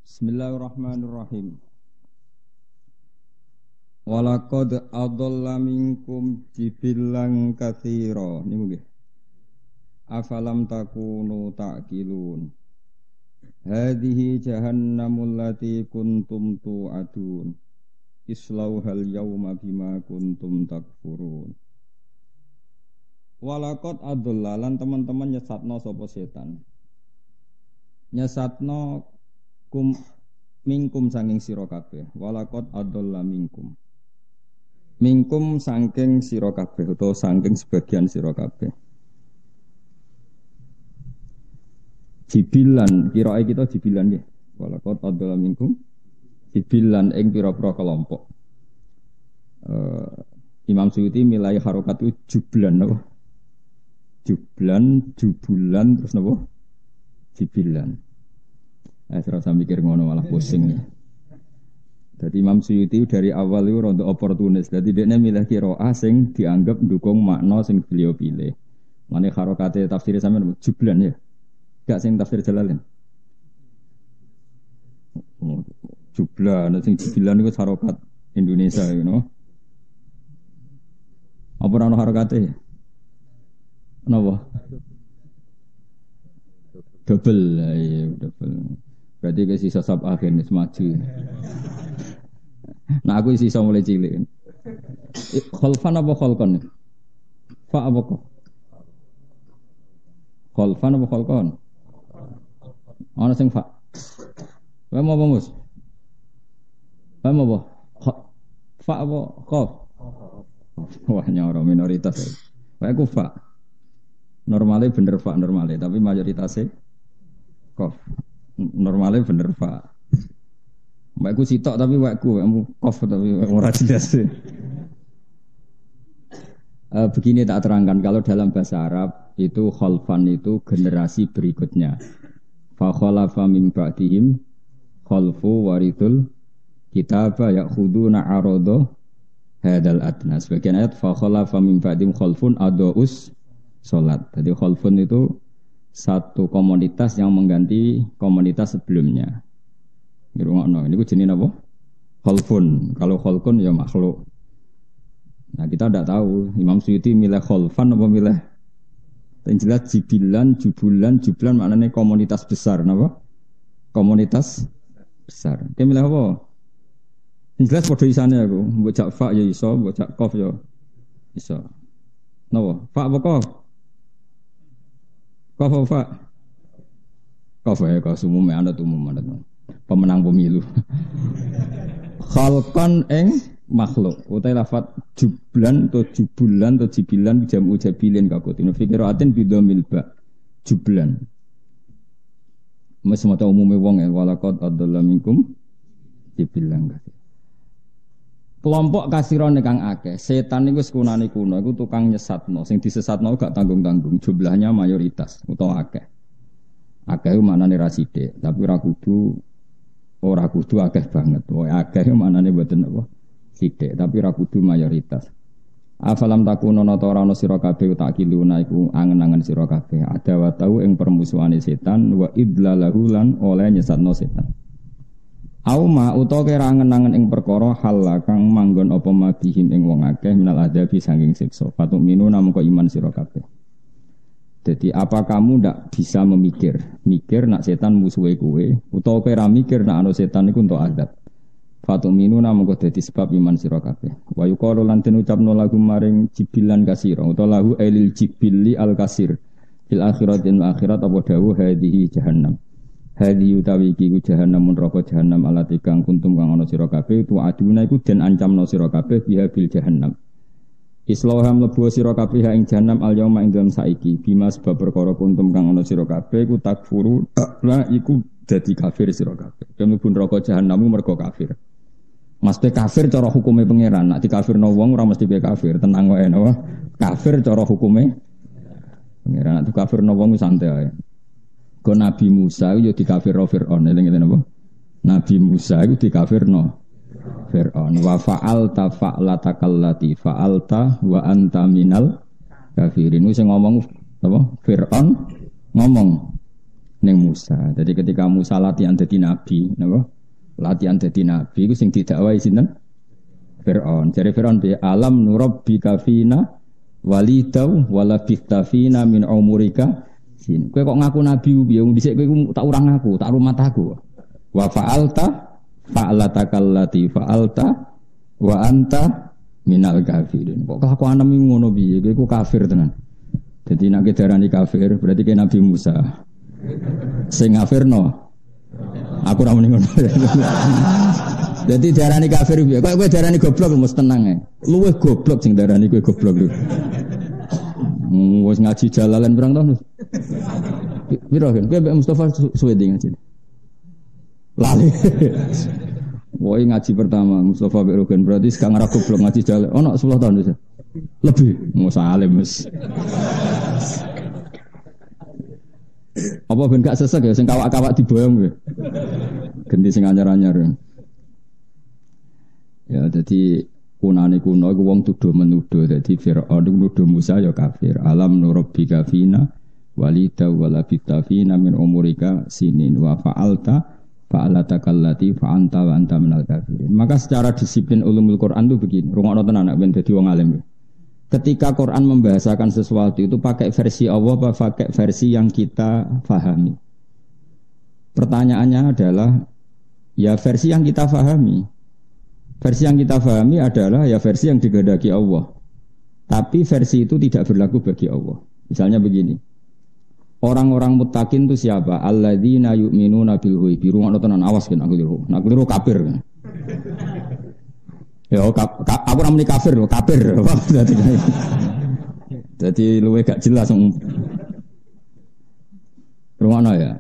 Bismillahirrahmanirrahim. Walaqad adalla minkum jibillan katsira. Niku nggih. Afalam takunu ta'qilun. Hadhihi jahannamul lati kuntum tu'adun. Islauhal yawma bima kuntum takfurun. Walaqad adalla lan teman-teman nyesatno sapa setan. Nyesatno minkum sanging sira kabeh. Walaqad adalla minkum sangking sira kabeh utawa sangking sebagian sira kabeh. Jibilan kirae kita jibilan nggih. Walaqad adalla minkum jibilan ing pira-pira kelompok. Imam Suyuti milai harokat itu jublan napa? Jubulan terus napa? Jibilan. Serasa mikir ngono malah pusing ya. Jadi Imam Suyuti dari awal itu rontok oportunis. Jadi dia milih qiraah sing dianggap mendukung makna sing beliau pilih. Mane harokate tafsir sampean jublan ya. Gak sing tafsir Jalalain. Jublan sing jibilan iku harokat Indonesia you know. Apa ana harokate? Napa? Double. Berarti ke sisa sab akhir nih maju. Nah aku sisa mulai cilik. Khalfan apa khalqan? Fa apa kok? Khalfan apa khalqan? Ana sing fa. Wae mau apa Mus? Wae mau apa? Fa apa qaf? Wah nyoro minoritas. Wae ku fa. Normalnya bener fa normalnya, tapi mayoritasnya qaf. Normalnya bener Pak. Mbakku sitok tapi wakku kof tapi ora jelas. Begini tak terangkan kalau dalam bahasa Arab itu khalfan itu generasi berikutnya. Fa khalafa min ba'dihim khalfu warithul kitaba ya'khuduna arada hadal adna. Sebagian ayat fa khalafa min ba'dihim khalfun adaus salat. Jadi khalfun itu satu komunitas yang mengganti komunitas sebelumnya. Ngrungokno, niku jenenge apa? Khalfun. Kalau khalqun ya makhluk. Nah, kita tidak tahu Imam Suyuti milih khalfan apa milih. Yang jelas jubulan maknanya komunitas besar, napa? Komunitas besar. Dia milih apa? Yang jelas padha isane aku, mbok jak fa ya iso, mbok jak qaf ya iso. Napa? Fa apa qaf? Kofa, ya kau sumumnya anda pemenang pemilu. Khalqan eng makhluk. Utai lafat jublan atau jubulan atau jibilan jamu jabilin kakutin. Fikiratin bidomil ba jublan. Masih mata umumnya wong ya. Walaqad adalla minkum jibilan. Kelompok kasiron kang akeh, setan niku sekunane kuno, iku tukang nyesatno, sing disesatno gak tanggung-tanggung, jumlahnya mayoritas utawa akeh. Akeh manane ra sithik, tapi ora kudu akeh banget. Wae akeh manane mboten apa sithik, tapi ora kudu mayoritas. Afalam takunono ta ora ana sira kabeh takiluna iku angen-angen sira kabeh, ada wa tau ing permusuhane setan wa idlalahu lan oleh nyesatno setan. Auma utawa kira angen-angen ing perkara hal kang manggon apa mabihim ing wong akeh minal adabi saking siksa. Patuk minu namung iman sira kabeh. Jadi apa kamu ndak bisa mikir nak setan musuhe kowe utawa kira mikir nak ana setan iku entuk adab. Patuk minu namung dadi sebab iman sira kabeh. Wa yuqalu lan den ucapno lagu maring jibilan kasira utawa lahu ailil jibili al kasir. Fil akhiratin akhirat apa dawuh hadhihi jahannam. Hadi utawi iki ku jahannam neraka jahannam alati kang kuntum kang ana sira kabeh tu aduna iku den ancamno sira kabeh biha bil jahannam. Islauham lebu sira kabeh ing jahannam al yauma ing dalem saiki bima sebab perkara kuntum kang ana sira kabeh ku takfuru la iku dadi kafir sira kabeh. Kemlebu neraka jahannam mergo kafir. Mesti kafir cara hukume pangeran. Nek dikafirno wong ora mesti be kafir, tenang wae napa. Kafir cara hukume pangeran. Nek dikafirno wong santai ae. Ko Nabi Musa itu dikafirno Fir'aun, eling-eling apa? Nabi Musa itu dikafirno Fir'aun. Wa fa'alta fa'latakallati fa'alta wa anta minal kafirin. Wis ngomong apa? Fir'aun ngomong ning Musa. Jadi ketika Musa latihan dadi nabi, napa? Latihan dadi nabi iku sing didakwahi sinten? Fir'aun. Jare Fir'aun bi alam nurabbika fina walidau wala bistafina min umurika sin. Kowe kok ngaku nabi piye? Wong dhisik kowe tak urang aku, tak rumat aku. Wa fa'alta fa'alatakallati fa'alta wa anta minal kafirin. Kok kelakuan nemu ngono piye? Kowe ku kafir tenan. Jadi nek darani kafir berarti ke Nabi Musa. Sing kafirno. Aku ora muni ngono. Jadi darani kafir piye? Kok kowe darani goblok mesti tenang ae. Luwih goblok sing darani kowe goblok lho. Wis ngaji jalalan pirang tahun. Piro kan? Kowe Mbak Mustafa suwe ngaji. Lali. Woi ngaji pertama Mustafa Mbak Rogen berarti sekarang ora goblok ngaji jalan. Ono 10 tahun wis. Lebih. Musa alim wis. Apa ben gak sesek ya sing kawak-kawak diboyong kowe. Ganti sing anyar-anyar. Ya dadi kunane kuno iku wong tuduh menuduh dadi Firaun nuduh Musa ya kafir. Alam nurabbika fina walida wala bitafina min umurika sinin wa fa'alta fa'alatakallati fa'anta wa anta minal kafirin. Maka secara disiplin ulumul Quran itu begini. Rungokno tenan nek ben dadi wong alim. Ketika Quran membahasakan sesuatu itu pakai versi Allah apa pakai versi yang kita fahami? Pertanyaannya adalah ya versi yang kita fahami. Versi yang kita fahami adalah ya versi yang digandaki Allah. Tapi versi itu tidak berlaku bagi Allah. Misalnya begini. Orang-orang muttaqin itu siapa? Alladzina yu'minuna bil ghaibi. Rungokno tenan awas kan aku liru. Aku liru kafir. Ya aku ora muni kafir lho, kafir. Jadi luwe gak jelas. Rungokno ya.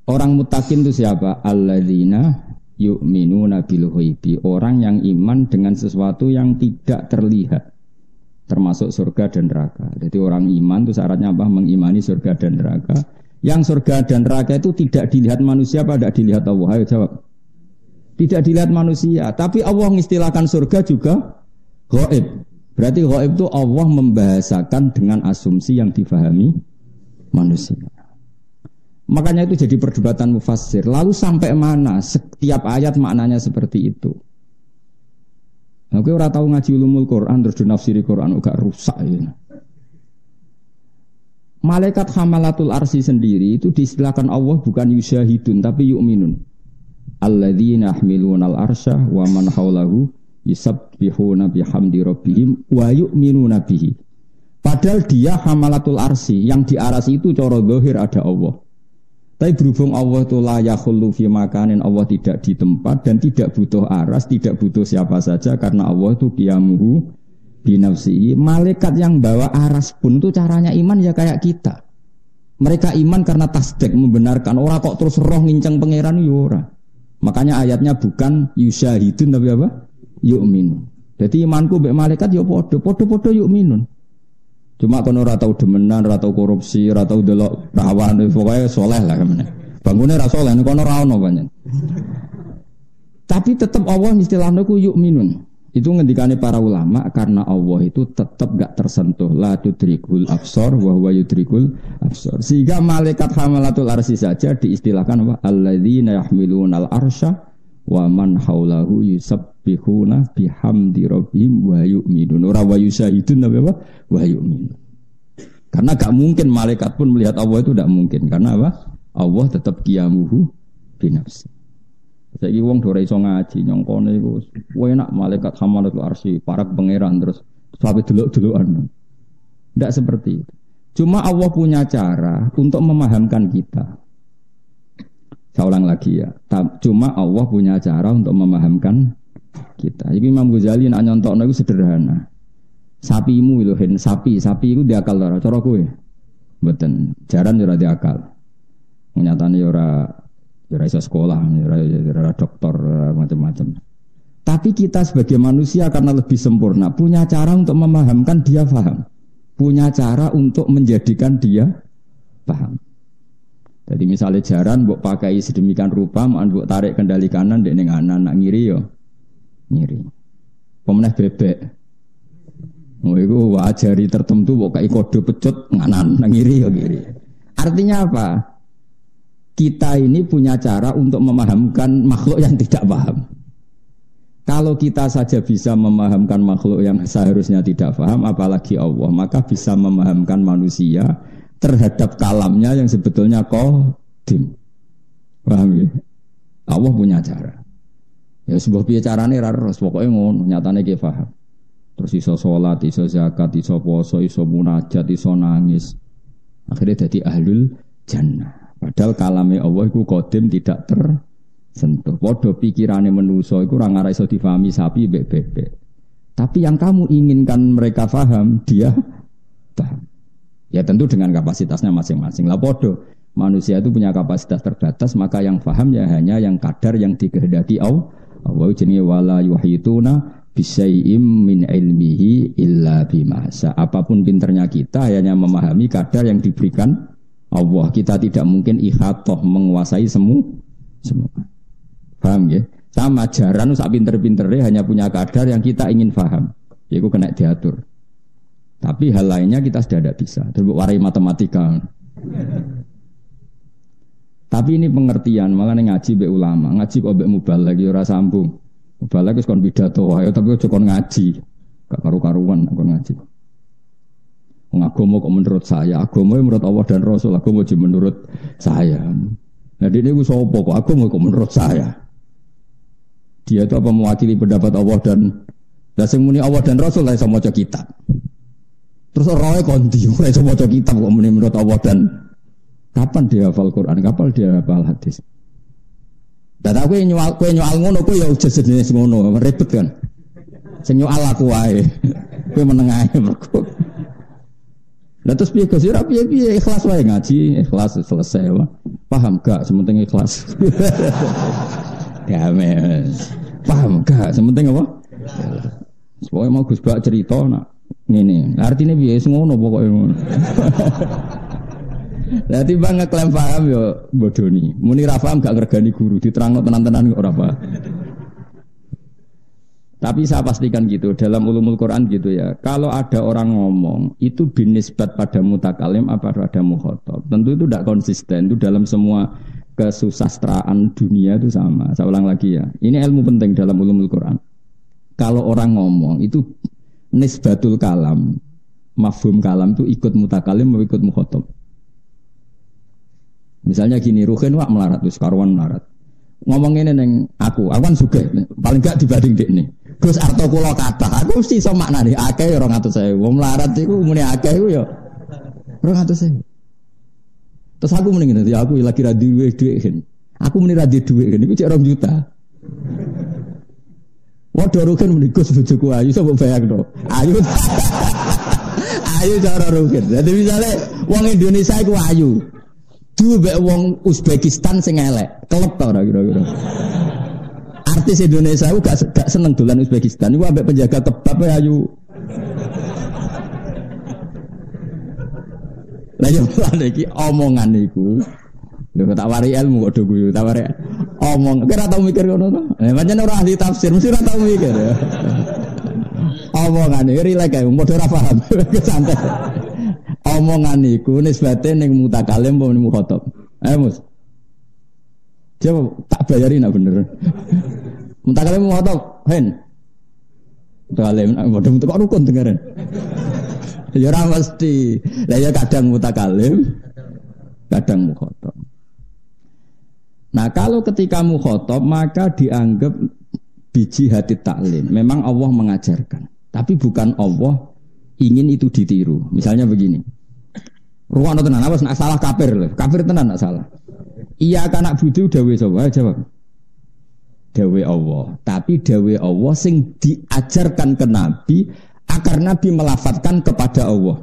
Orang muttaqin itu siapa? Alladzina yu'minuna bil ghaibi, orang yang iman dengan sesuatu yang tidak terlihat, termasuk surga dan neraka. Jadi orang iman itu syaratnya apa? Mengimani surga dan neraka. Yang surga dan neraka itu tidak dilihat manusia, apa tidak dilihat Allah? Ayo jawab. Tidak dilihat manusia, tapi Allah mengistilahkan surga juga ghaib. Berarti ghaib itu Allah membahasakan dengan asumsi yang difahami manusia. Makanya itu jadi perdebatan mufassir. Lalu sampai mana setiap ayat maknanya seperti itu? Oke, orang tahu ngaji ulumul Quran terus dinafsiri Quran agak rusak ya. Malaikat hamalatul arsy sendiri itu diistilahkan Allah bukan yusyahidun tapi yu'minun. Alladzina yahmilunal arsya wa man haulahu yusabbihuna bihamdi rabbihim wa yu'minuna bihi. Padahal dia hamalatul arsy, yang di arsy itu cara zahir ada Allah. Tapi berhubung Allah itu la yakhullu fi makanin, Allah tidak di tempat dan tidak butuh aras, tidak butuh siapa saja karena Allah itu qiyamuhu binafsihi. Malaikat yang bawa aras pun itu caranya iman ya kayak kita. Mereka iman karena tasdik, membenarkan. Orang kok terus roh nginceng pangeran ya ora. Makanya ayatnya bukan yusyahidun tapi apa? Yu'minun. Jadi imanku mbek malaikat ya padha-padha yu'minun. Cuma kono ora tau demenan, ora tau korupsi, ora tau delok perawan, pokoke saleh lah kemene. Bangune ra saleh kono ra ono pancen. Tapi tetap Allah istilahnya ku yu'minun. Itu ngendikane para ulama karena Allah itu tetap gak tersentuh. La tudrikul absar wa huwa yudrikul absar. Sehingga malaikat hamalatul arsy saja diistilahkan apa? Alladzina yahmilunal arsya wa man haulahu yusabbihuna bihamdi rabbihim wa yu'minun. Ora wa yusyahidun apa? Wa yu'minun. Karena gak mungkin malaikat pun melihat Allah itu tidak mungkin. Karena apa? Allah tetap qiyamuhu binafsi. Saiki wong do ora iso ngaji nyongkone iku enak malaikat hamalatul arsy para pangeran terus sampai delok-delokan. Tidak seperti itu. Cuma Allah punya cara untuk memahamkan kita. Saya ulang lagi ya. Cuma Allah punya cara untuk memahamkan kita. Iki Imam Ghazali nak nyontokno iku sederhana. Sapimu lho hen sapi iku diakal ora cara kowe. Mboten, jaran ora diakal. Nyatane ora iso sekolah, ora dokter, macam-macam. Tapi kita sebagai manusia karena lebih sempurna punya cara untuk memahamkan dia paham. Punya cara untuk menjadikan dia paham. Jadi misalnya jaran mbok pakai sedemikian rupa, mbok tarik kendali kanan dek ning kanan, nak ngiri yo ngiri. Pemenah bebek. Oh iku wajari tertentu mbok kai kode pecut nganan, nak ngiri yo ngiri. Artinya apa? kita ini punya cara untuk memahamkan makhluk yang tidak paham. Kalau kita saja bisa memahamkan makhluk yang seharusnya tidak paham, apalagi Allah, maka bisa memahamkan manusia terhadap kalamnya yang sebetulnya qadim. Paham ya? Allah punya cara. Ya sebuah piye carane ra terus pokoke ngono, nyatane ki paham. Terus iso salat, iso zakat, iso puasa, iso munajat, iso nangis. Akhirnya jadi ahlul jannah. Padahal kalame Allah iku qadim tidak tersentuh. Padha pikirane manusa iku ora ngara iso difahami sapi bebek. Tapi yang kamu inginkan mereka paham, dia paham. Ya tentu dengan kapasitasnya masing-masing. Lah padha manusia itu punya kapasitas terbatas, maka yang paham ya hanya yang kadar yang dikehendaki Allah. Allah jenenge wala yuhituna bisyai'im min ilmihi illa bima syaa. Apapun pinternya kita hanya memahami kadar yang diberikan Allah. Kita tidak mungkin ihatah menguasai semua. Paham ya? Sama jaran sak pinter-pintere hanya punya kadar yang kita ingin paham. Yaitu kena diatur. Tapi hal lainnya kita sudah tidak bisa. Terus warai matematika. Tapi ini pengertian, makanya ngaji be ulama, ngaji kok be mubaligh lagi ora sambung. Mubaligh wis kon pidato wae, tapi aja kon ngaji. Gak karu-karuan kon ngaji. Wong agama kok menurut saya, agama menurut Allah dan Rasul, agama menurut saya. Nah ini ku sapa kok agama kok menurut saya. Dia itu apa mewakili pendapat Allah dan sing muni Allah dan Rasul lah iso maca kitab. Terus roe kondi ora iso maca kitab kok muni menurut Allah dan kapan dia hafal Quran, kapan dia hafal hadis. Dan aku nyual ngono ku ya jenis ngono, ribet kan. Sing nyual aku wae. Kowe meneng ae mergo. Lah terus piye Gus? Ora piye-piye ikhlas wae ngaji, ikhlas selesai wae. Paham gak sementing ikhlas. Ya mes. Paham gak sementing apa? Pokoke mau Gus Bak cerita nak ngene. Artine piye ngono pokoke ngono. Lah timbang ngeklaim paham yo bodoni. Muni ra paham gak ngregani guru, diterangno tenan-tenan kok ora paham. Tapi saya pastikan gitu, dalam ulumul Quran gitu ya. Kalau ada orang ngomong, itu binisbat pada mutakalim apa pada mukhatab. Tentu itu tidak konsisten, itu dalam semua kesusastraan dunia itu sama. Saya ulang lagi ya, ini ilmu penting dalam ulumul Quran. Kalau orang ngomong, itu nisbatul kalam, mafhum kalam itu ikut mutakalim atau ikut mukhatab. Misalnya gini, Ruhin wak melarat, terus karuan melarat. Ngomongin neng aku kan suka, paling gak dibanding dek nih. Gus arto kula kathah, aku mesti iso maknani akeh 200.000. Wong melarat iku muni akeh iku ya 200.000. Terus aku muni ngene, ya aku lagi ra duwe dhuwit. Aku muni ra duwe dhuwit iku cek 2 juta. Waduh Ruhin muni Gus bojoku ayu sapa bayangno. Ayu. Ayu cara Ruhin. Jadi misalnya wong Indonesia iku ayu. Duwe mbek wong Uzbekistan sing elek, kelep ta ora kira-kira. Artis Indonesia itu gak seneng dolan Uzbekistan. Iku ambek penjaga kebab ayu. Lah yo iki omongan iku. Lho tak wari ilmu kok do guyu, tak wari omong. Kira tau mikir ngono to? Pancen ora ahli tafsir, mesti ora tau mikir. Omongan iki rilek ae, padha ora paham. Santai. Omongan iku nisbate ning mutakalim apa ning mukhatab. Mus. Coba tak bayarin nak bener. Mutakalim mukhatab, hen. Mutakalim padha kok rukun dengaran. Ya ora mesti. Lah ya kadang mutakalim, kadang mukhatab. Nah, kalau ketika mukhatab maka dianggap biji hati taklim. Memang Allah mengajarkan, tapi bukan Allah ingin itu ditiru. Misalnya begini. Ruang tenan apa nak salah kafir lho. Kafir tenan nak salah. Iya kanak budu dawe sapa? Jawab. Dawe Allah. Tapi dawe Allah sing diajarkan ke Nabi agar Nabi melafatkan kepada Allah.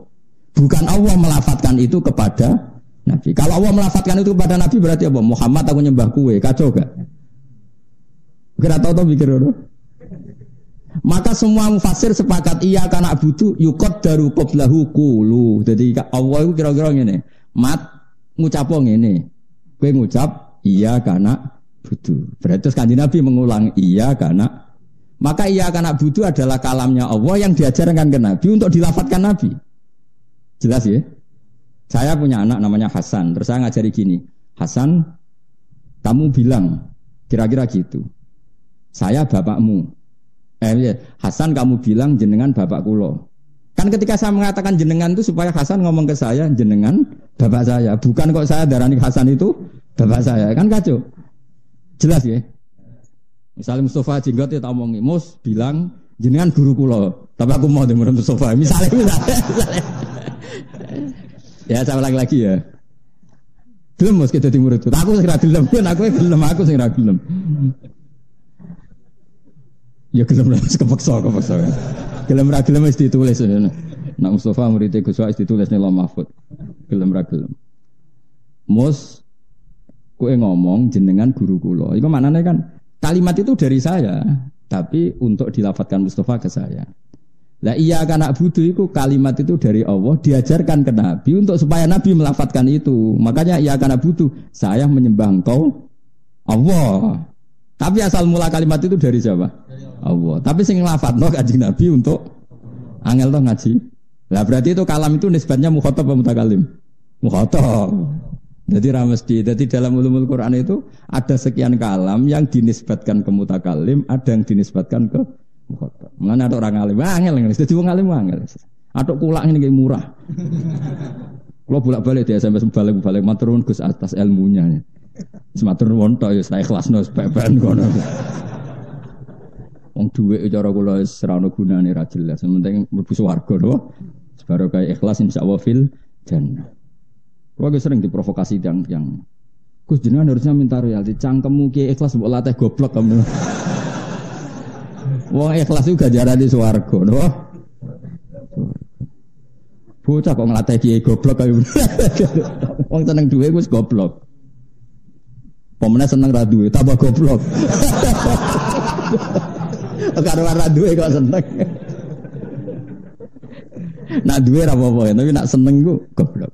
Bukan Allah melafatkan itu kepada Nabi. Kalau Allah melafatkan itu kepada Nabi berarti apa? Muhammad aku nyembah kue, kacau gak? Kira tahu mikir dulu. Maka semua mufassir sepakat iya kana butuh yukot daru qoblahu qulu. Jadi Allah itu kira-kira ngene. Mat ngucap ngene. Kowe ngucap iya kana butuh. Berarti Kanjeng Nabi mengulang iya kana. Maka iya kana butuh adalah kalamnya Allah yang diajarkan ke Nabi untuk dilafadzkan Nabi. Jelas ya? Saya punya anak namanya Hasan. Terus saya ngajari gini. Hasan Kamu bilang kira-kira gitu. Saya bapakmu. Hasan kamu bilang jenengan bapak kulo. Kan ketika saya mengatakan jenengan itu supaya Hasan ngomong ke saya jenengan bapak saya. Bukan kok saya darani Hasan itu bapak saya. Kan kacau. Jelas ya? Misalnya Mustafa Jenggot ya tak omongi, Mus bilang jenengan guru kulo. Tapi aku mau dengerin Mustafa. Misalnya. Ya saya ulang lagi ya. Gelem Mus kita timur itu. Aku sing ra gelem, aku sing ra gelem. Ya gelem ra kepeksa. Gelem ra gelem wis ditulis. Nak Mustafa murid Gus Wais ditulis ning Lauh Mahfuz. Gelem ra gelem. Mus kowe ngomong jenengan guru kula. Iku maknane kan kalimat itu dari saya, tapi untuk dilafadzkan Mustafa ke saya. Lah iya kan nak budu itu kalimat itu dari Allah diajarkan ke Nabi untuk supaya Nabi melafadzkan itu. Makanya iya kan nak budu saya menyembah engkau Allah. Tapi asal mula kalimat itu dari siapa? Allah. Tapi sing nglafadzno Kanjeng Nabi untuk angel to ngaji. Lah berarti itu kalam itu nisbatnya mukhatab atau mutakalim? Mukhatab. Jadi ramesti. Jadi dalam ulumul Quran itu ada sekian kalam yang dinisbatkan ke mutakalim, ada yang dinisbatkan ke mukhatab. Mulane ada orang alim, angel ngene. Dadi wong alim angel. Atok kulak ngene iki murah. Kalau bolak-balik dia sampai balik matur nuwun Gus atas ilmunya. Sematur nuwun tok ya saya ikhlasno sepepen kono. Wong dhuwit cara kula wis ora ono gunane ra jelas. Penting mlebu swarga lho. Sebaro kaya ikhlas insyaallah fil jannah. Kula sering diprovokasi yang Gus jenengan harusnya minta royalti. Cangkemmu ki ikhlas mbok latih goblok kamu. Wong ikhlas itu ganjaran di swarga lho. Bocah kok nglatih kiai goblok kaya. Wong seneng duwe wis goblok. Pemene seneng ra duwe tambah goblok. Karo ra duwe kok seneng. Nak duwe ra apa-apa, tapi nak seneng ku goblok.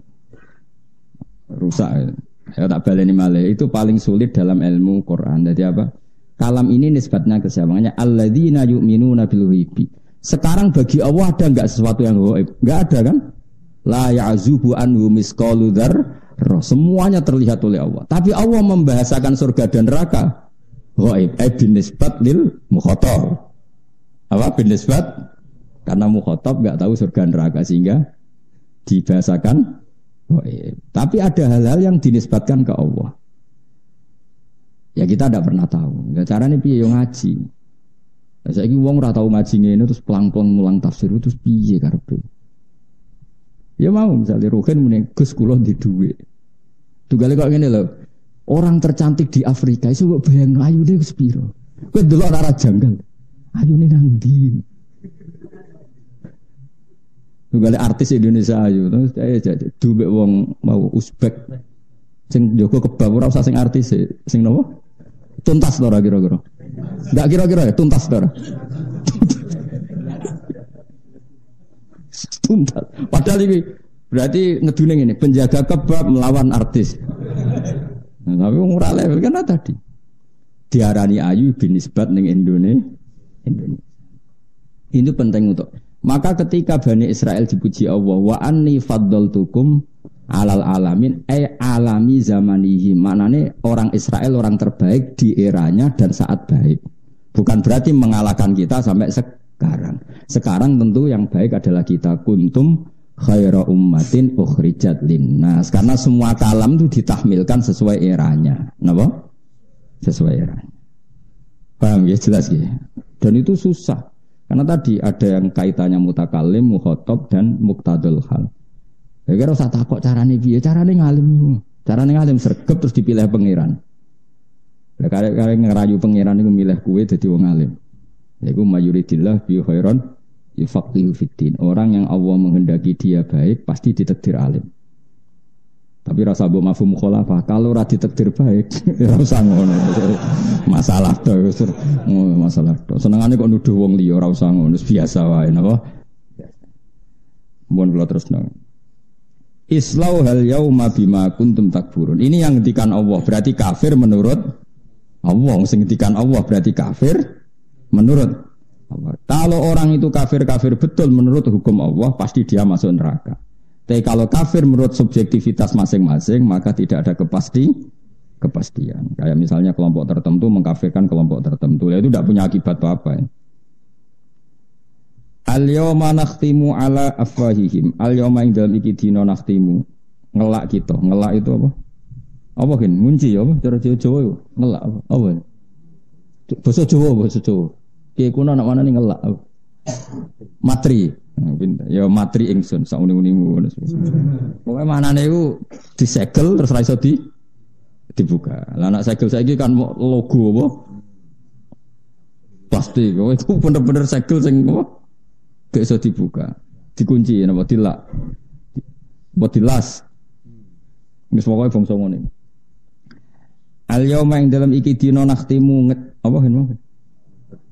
Rusak. Ya tak baleni malih. Itu paling sulit dalam ilmu Quran. Jadi apa? Kalam ini nisbatnya ke siapa? Makanya alladzina yu'minuna bil ghaibi. Sekarang bagi Allah ada enggak sesuatu yang gaib? Enggak ada kan? La ya'zubu anhu misqalu dzarrah. Semuanya terlihat oleh Allah. Tapi Allah membahasakan surga dan neraka gaib. Bin nisbat lil mukhatab. Apa bin nisbat? Karena mukhatab enggak tahu surga neraka sehingga dibahasakan gaib. Tapi ada hal-hal yang dinisbatkan ke Allah. Ya kita tidak pernah tahu. Ya caranya piye yo ngaji. Lah saiki wong ora tau ngaji ngene terus pelang-pelang mulang tafsir terus piye karepe? Ya mau misalnya Ruhin muni Gus kula di dhuwit. Tugale kok ngene lho. Orang tercantik di Afrika iso kok bayangno ayune wis piro. Kowe delok ora janggal. Ayune nang ndi? Tugale artis Indonesia ayu terus dhuwit wong mau Uzbek. Sing Joko kebab ora usah sing artis sing nopo? Tuntas to ora kira-kira. Enggak kira-kira ya tuntas to ora. Tuntas. Padahal ini berarti ngedune ngene, penjaga kebab melawan artis. Nah, tapi wong ora level kan tadi. Diarani ayu binisbat ning Indonesia. Ini penting untuk. Maka ketika Bani Israel dipuji Allah, wa anni faddaltukum alal alamin alami zamanihi, maknanya orang Israel orang terbaik di eranya dan saat baik. Bukan berarti mengalahkan kita sampai sekarang. Sekarang tentu yang baik adalah kita. Kuntum khaira ummatin ukhrijat linnas. Karena semua kalam itu ditahmilkan sesuai eranya. Kenapa? Sesuai eranya. Paham ya? Jelas ya? Dan itu susah. Karena tadi ada yang kaitannya mutakalim, mukhatab dan muqtadul hal. Ya kira usah takok carane piye? Carane ngalim. Carane ngalim sregep terus dipilih pangeran. Lah karek ngerayu pangeran iku milih kowe dadi wong alim. Yaiku mayuridillah bi khairan yufaqihu fiddin. Orang yang Allah menghendaki dia baik pasti ditakdir alim. Tapi rasa mbok mafhum mukhalafah, kalau ora ditakdir baik ora usah ngono. Masalah to, masalah to. Senengane kok nuduh wong liya ora usah ngono, biasa wae napa? Mun kula terusno. Islau hal yauma bima kuntum takfurun. Ini yang ngendikan Allah, berarti kafir menurut Allah. Sing ngendikan Allah berarti kafir menurut Allah. Kalau orang itu kafir betul menurut hukum Allah, pasti dia masuk neraka. Tapi kalau kafir menurut subjektivitas masing-masing, maka tidak ada kepastian. Kayak misalnya kelompok tertentu mengkafirkan kelompok tertentu, ya itu tidak punya akibat apa-apa. Ya. Al-yawma nakhtimu ala afwahihim. Al-yawma ing dalem iki dina nakhtimu. Ngelak kita. Ngelak itu apa? Apa kan? Ngunci apa? Cara Jawa itu ngelak apa? Apa? Basa Jawa. Ki kuno nak mana nih ngelak. Matri. Ya matri ingsun sak uni-unimu. Pokoke manane iku disegel terus ra iso dibuka. Lah anak segel saiki kan logo apa? Plastik. Itu bener-bener segel sing apa? Gak iso dibuka. Dikunci napa dilak. Buat dilas. Wis pokoke bangsa ngene. Al yauma ing dalam iki dina nakhtimu apa hen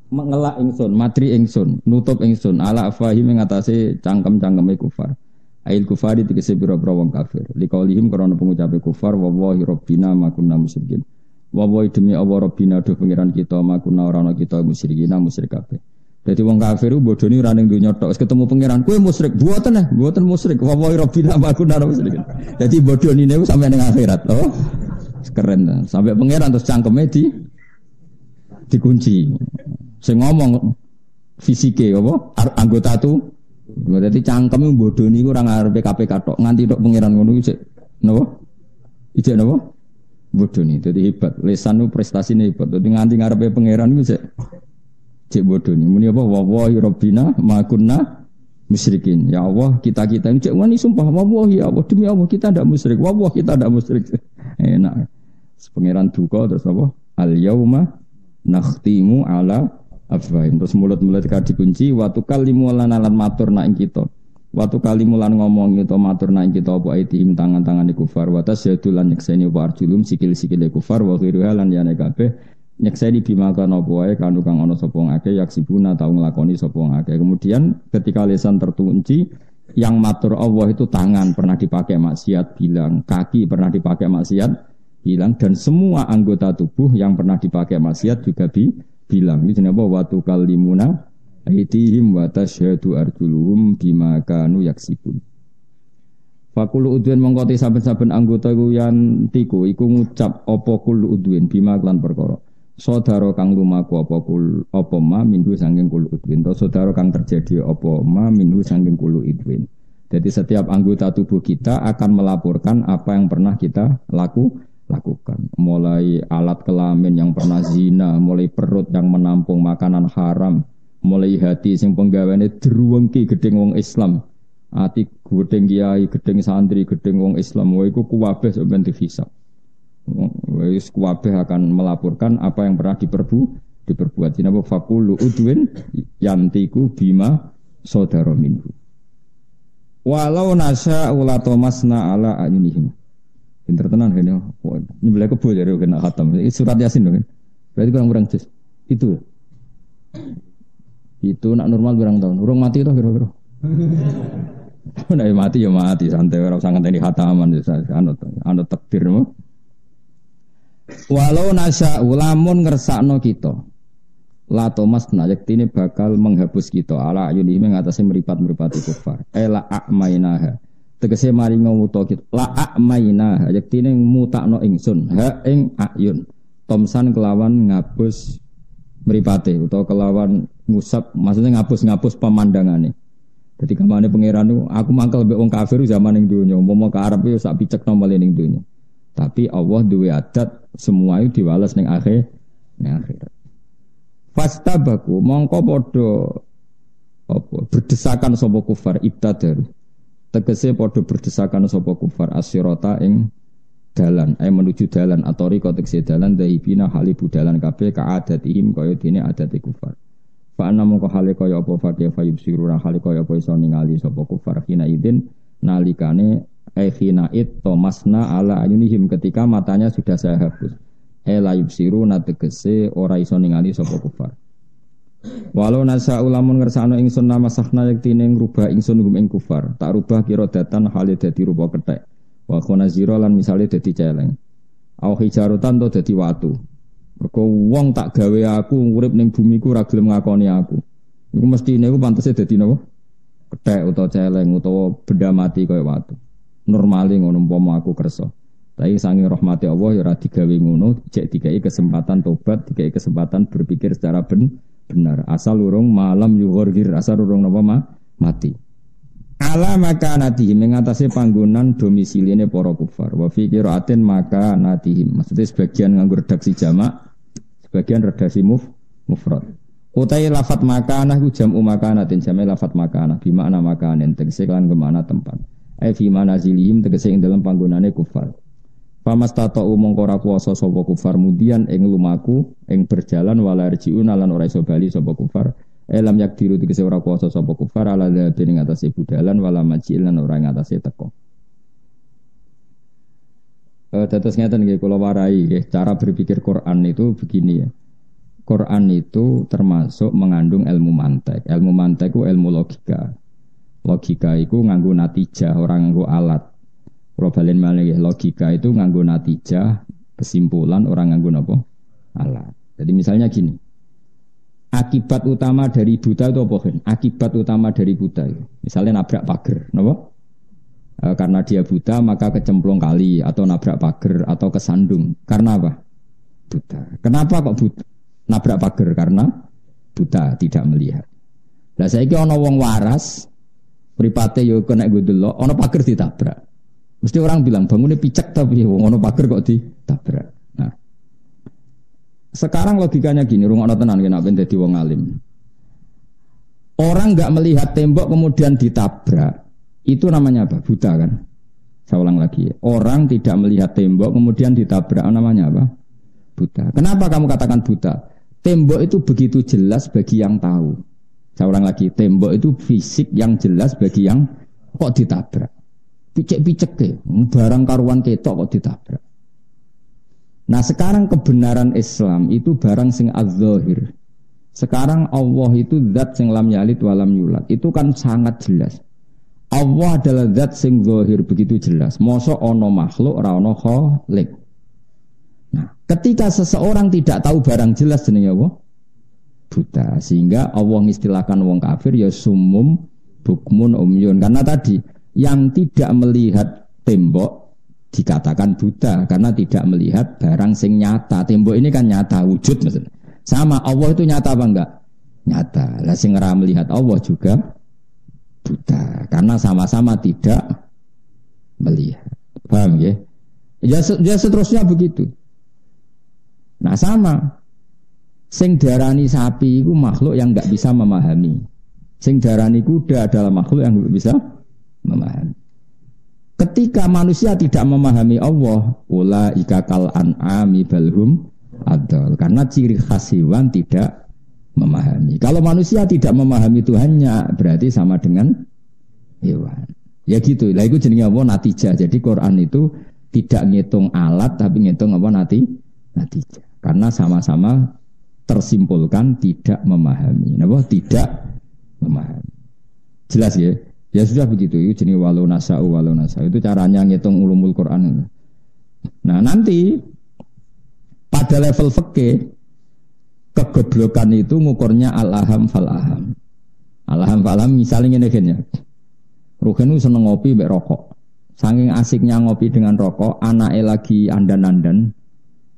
mengelak ingsun, matri ingsun, nutup ingsun ala afahim ing atase cangkem-cangkeme kufar. Ail kufari tegese pira-pira wong kafir. Liqaulihim krana pengucape kufar wa wallahi rabbina ma kunna musyrikin. Wa wallahi demi Allah rabbina do pangeran kita ma kunna ora ana kita musyrikina musyrik kabeh. Dadi wong kafir ku bodoni ora ning donya tok, wis ketemu pangeran kowe musyrik, mboten musyrik. Wa wallahi rabbina ma kunna musyrikin. Dadi bodoni niku sampe ning akhirat, oh. Keren sampai pangeran terus cangkeme dikunci. Sing ngomong fisike apa anggota tu berarti cangkeme bodoni iku ora ngarepe KPK tok nganti tok pangeran ngono iki sik napa? Ijek napa? Bodoni. Dadi hebat. Lisan ku prestasine hebat. Dadi nganti ngarepe pangeran iku sik bodoni. Muni apa? Wallahi rabbina ma kunna musyrikin. Ya Allah, kita-kita ini cek wani sumpah wallahi ya Allah demi Allah kita ndak musyrik. Wallahi kita ndak musyrik. Enak. Pangeran duka terus apa? Al yauma nakhtimu ala afwahim. Terus mulut-mulut dikunci wa tukallimu lan matur nak ing kita. Wa tukallimu lan ngomong kita matur nak ing kita apa aitihim tangan-tangane kufar wa tasyadu lan nyekseni wa arjulum sikil-sikile kufar wa ghiruha lan yane kabeh nyekseni bima kana apa wae kanu kang ana sapa ngake yaksibuna tau nglakoni sapa ngake. Kemudian ketika lisan terkunci yang matur Allah itu tangan pernah dipakai maksiat bilang, kaki pernah dipakai maksiat bilang, dan semua anggota tubuh yang pernah dipakai maksiat juga bilang. Ini jenenge apa? Wa tukallimuna aitihim wa tasyhadu arjuluhum bima kanu yaksibun. Fakulu udwen mongko saben-saben anggota iku yantiku iku ngucap apa kul udwen bima lan perkara. Saudara kang lumaku apa ma minggu sanging kul udwen. To saudara kang terjadi apa ma minggu sanging kul udwen. Jadi setiap anggota tubuh kita akan melaporkan apa yang pernah kita lakukan. Mulai alat kelamin yang pernah zina, mulai perut yang menampung makanan haram, mulai hati sing penggaweane druwengki gedeng wong Islam. Ati gedeng kiai, gedeng santri, gedeng wong Islam, wae iku kuwabeh sampeyan dihisab. Wis kuwabeh akan melaporkan apa yang pernah diperbuat. Jinapa faqulu udwin yantiku bima saudara minhu. Walau nasya ulatomasna ala ayunihim. Pinter tenan kan ya. Nyebelah kebo dari kena khatam. Surat Yasin dong kan. Berarti kurang jus. Itu nak normal berang tahun. Urung mati itu kira-kira. Nek mati ya mati santai ora usah ngenteni khataman anu takdir mo. Walau nasya ulamun ngersakno kita. La tomasna yektine bakal menghapus kita ala ayuni mengatasi meripat-meripati kufar. Ela a'mainaha. Tegese mari ngawuta kita. La a'mainaha yektine mutakno ingsun ha ing ayun. Tomsan kelawan ngapus mripate utawa kelawan ngusap maksudnya ngapus pemandangane. Dadi kamane pangeran aku mangkel mbek wong kafir zaman ning donya, umpama ke Arab yo sak picekno male ning donya. Tapi Allah duwe adat semua itu diwales ning akhirat. Fastabaku mongko padha apa berdesakan sapa kufar ibtadar. Tegese padha berdesakan sapa kufar asyirata ing dalan menuju dalan atau riko tegese dalan dahibina halibu dalan kabeh kaadatihim kaya dene adate kufar. Fa ana mongko hale kaya apa fakih fayub sirura hale kaya apa iso ningali sapa kufar hina idin nalikane khina it tomasna ala ayunihim ketika matanya sudah saya hapus. La yubsiru nategese ora iso ningali sapa kufar. Walau nasa ulamun ngersano ingsun nama sahna yektine ngrubah ingsun hum ing kufar, tak rubah kira datan hale dadi rupa kethek. Wa khonazira lan misale dadi celeng. Au hijarotan to dadi watu. Mergo wong tak gawe aku urip ning bumi ku ora gelem ngakoni aku. Iku mestine iku pantese dadi napa? Kethek utawa celeng utawa benda mati kaya watu. Normale ngono umpama aku kersa. Tapi sange rahmati Allah ya ora digawe ngono, cek dikai kesempatan tobat, dikai kesempatan berpikir secara benar. Asal urung malam yughir, asal urung napa mati. Ala maka natihi mengatasi panggonan domisiline para kufar. Wa fi qiraatin maka natihi. Maksudnya sebagian nganggo redaksi jamak, sebagian redaksi mufrad. Utai lafat makanah ku jam'u makanatin, jam'e lafat makanah bi makna makanen tegese lan kemana tempat. Ai fi manazilihim tegese ing dalam panggonane kufar. Pamastata mongko ora kuwasa sapa kufar mudian ing lumaku ing berjalan walarjiun lan ora iso bali sapa kufar elam yakdiru tegese ora kuwasa sapa kufar ala dzati ing atase budalan wala majil lan ora ing atase teko. Tetes ngeten nggih kula warai nggih cara berpikir Quran itu begini ya. Quran itu termasuk mengandung ilmu mantek. Ilmu mantek itu ilmu logika. Logika itu nganggo natijah, orang nganggo alat. Kalau balen malih logika itu nganggo natijah, kesimpulan, orang nganggo napa? Alat. Jadi misalnya gini. Akibat utama dari buta itu apa kan? Akibat utama dari buta itu. Misalnya nabrak pagar, napa? Karena dia buta maka kecemplung kali atau nabrak pagar atau kesandung. Karena apa? Buta. Kenapa kok buta? Nabrak pagar karena buta, tidak melihat. Lah saiki ana wong waras, mripate yo kena nggo ana pagar ditabrak. Mesti orang bilang bangunnya picek tapi ngono pager kok ditabrak. Nah, sekarang logikanya gini, rungokno tenan nek ben dadi wong alim. Orang enggak melihat tembok kemudian ditabrak, itu namanya apa? Buta kan? Saya ulang lagi. Orang tidak melihat tembok kemudian ditabrak, namanya apa? Buta. Kenapa kamu katakan buta? Tembok itu begitu jelas bagi yang tahu. Saya ulang lagi. Tembok itu fisik yang jelas bagi yang kok ditabrak. Picek-picek ke, barang karuan ketok kok ditabrak. Nah sekarang kebenaran Islam itu barang sing az-zahir. Sekarang Allah itu zat sing lam yalid walam yulad. Itu kan sangat jelas. Allah adalah zat sing zahir begitu jelas. Mosok ono makhluk ora ono khaliq. Nah ketika seseorang tidak tahu barang jelas jenenge apa? Buta. Sehingga Allah ngistilahkan wong kafir ya sumum bukmun umyun. Karena tadi yang tidak melihat tembok dikatakan buta karena tidak melihat barang sing nyata. Tembok ini kan nyata wujud maksudnya. Sama Allah itu nyata apa enggak? Nyata. Lah sing ora melihat Allah juga buta karena sama-sama tidak melihat. Paham ya? Ya seterusnya begitu. Nah sama. Sing darani sapi itu makhluk yang enggak bisa memahami. Sing darani kuda adalah makhluk yang enggak bisa memahami. Ketika manusia tidak memahami Allah, ulaika kal an'ami balhum adall. Karena ciri khas hewan tidak memahami. Kalau manusia tidak memahami Tuhannya, berarti sama dengan hewan. Ya gitu. Lah itu jenenge apa? Natijah. Jadi Quran itu tidak ngitung alat tapi ngitung apa natijah. Karena sama-sama tersimpulkan tidak memahami. Napa? Tidak memahami. Jelas ya? Ya sudah begitu, itu jenis walau nasa'u. Itu caranya ngitung ulumul Quran. Nah nanti pada level fikih kegoblokan itu ngukurnya al-aham fal-aham. Al-aham fal-aham misalnya ini kan ya. Rugen itu seneng ngopi mbek rokok. Saking asiknya ngopi dengan rokok, anaknya lagi andan-andan.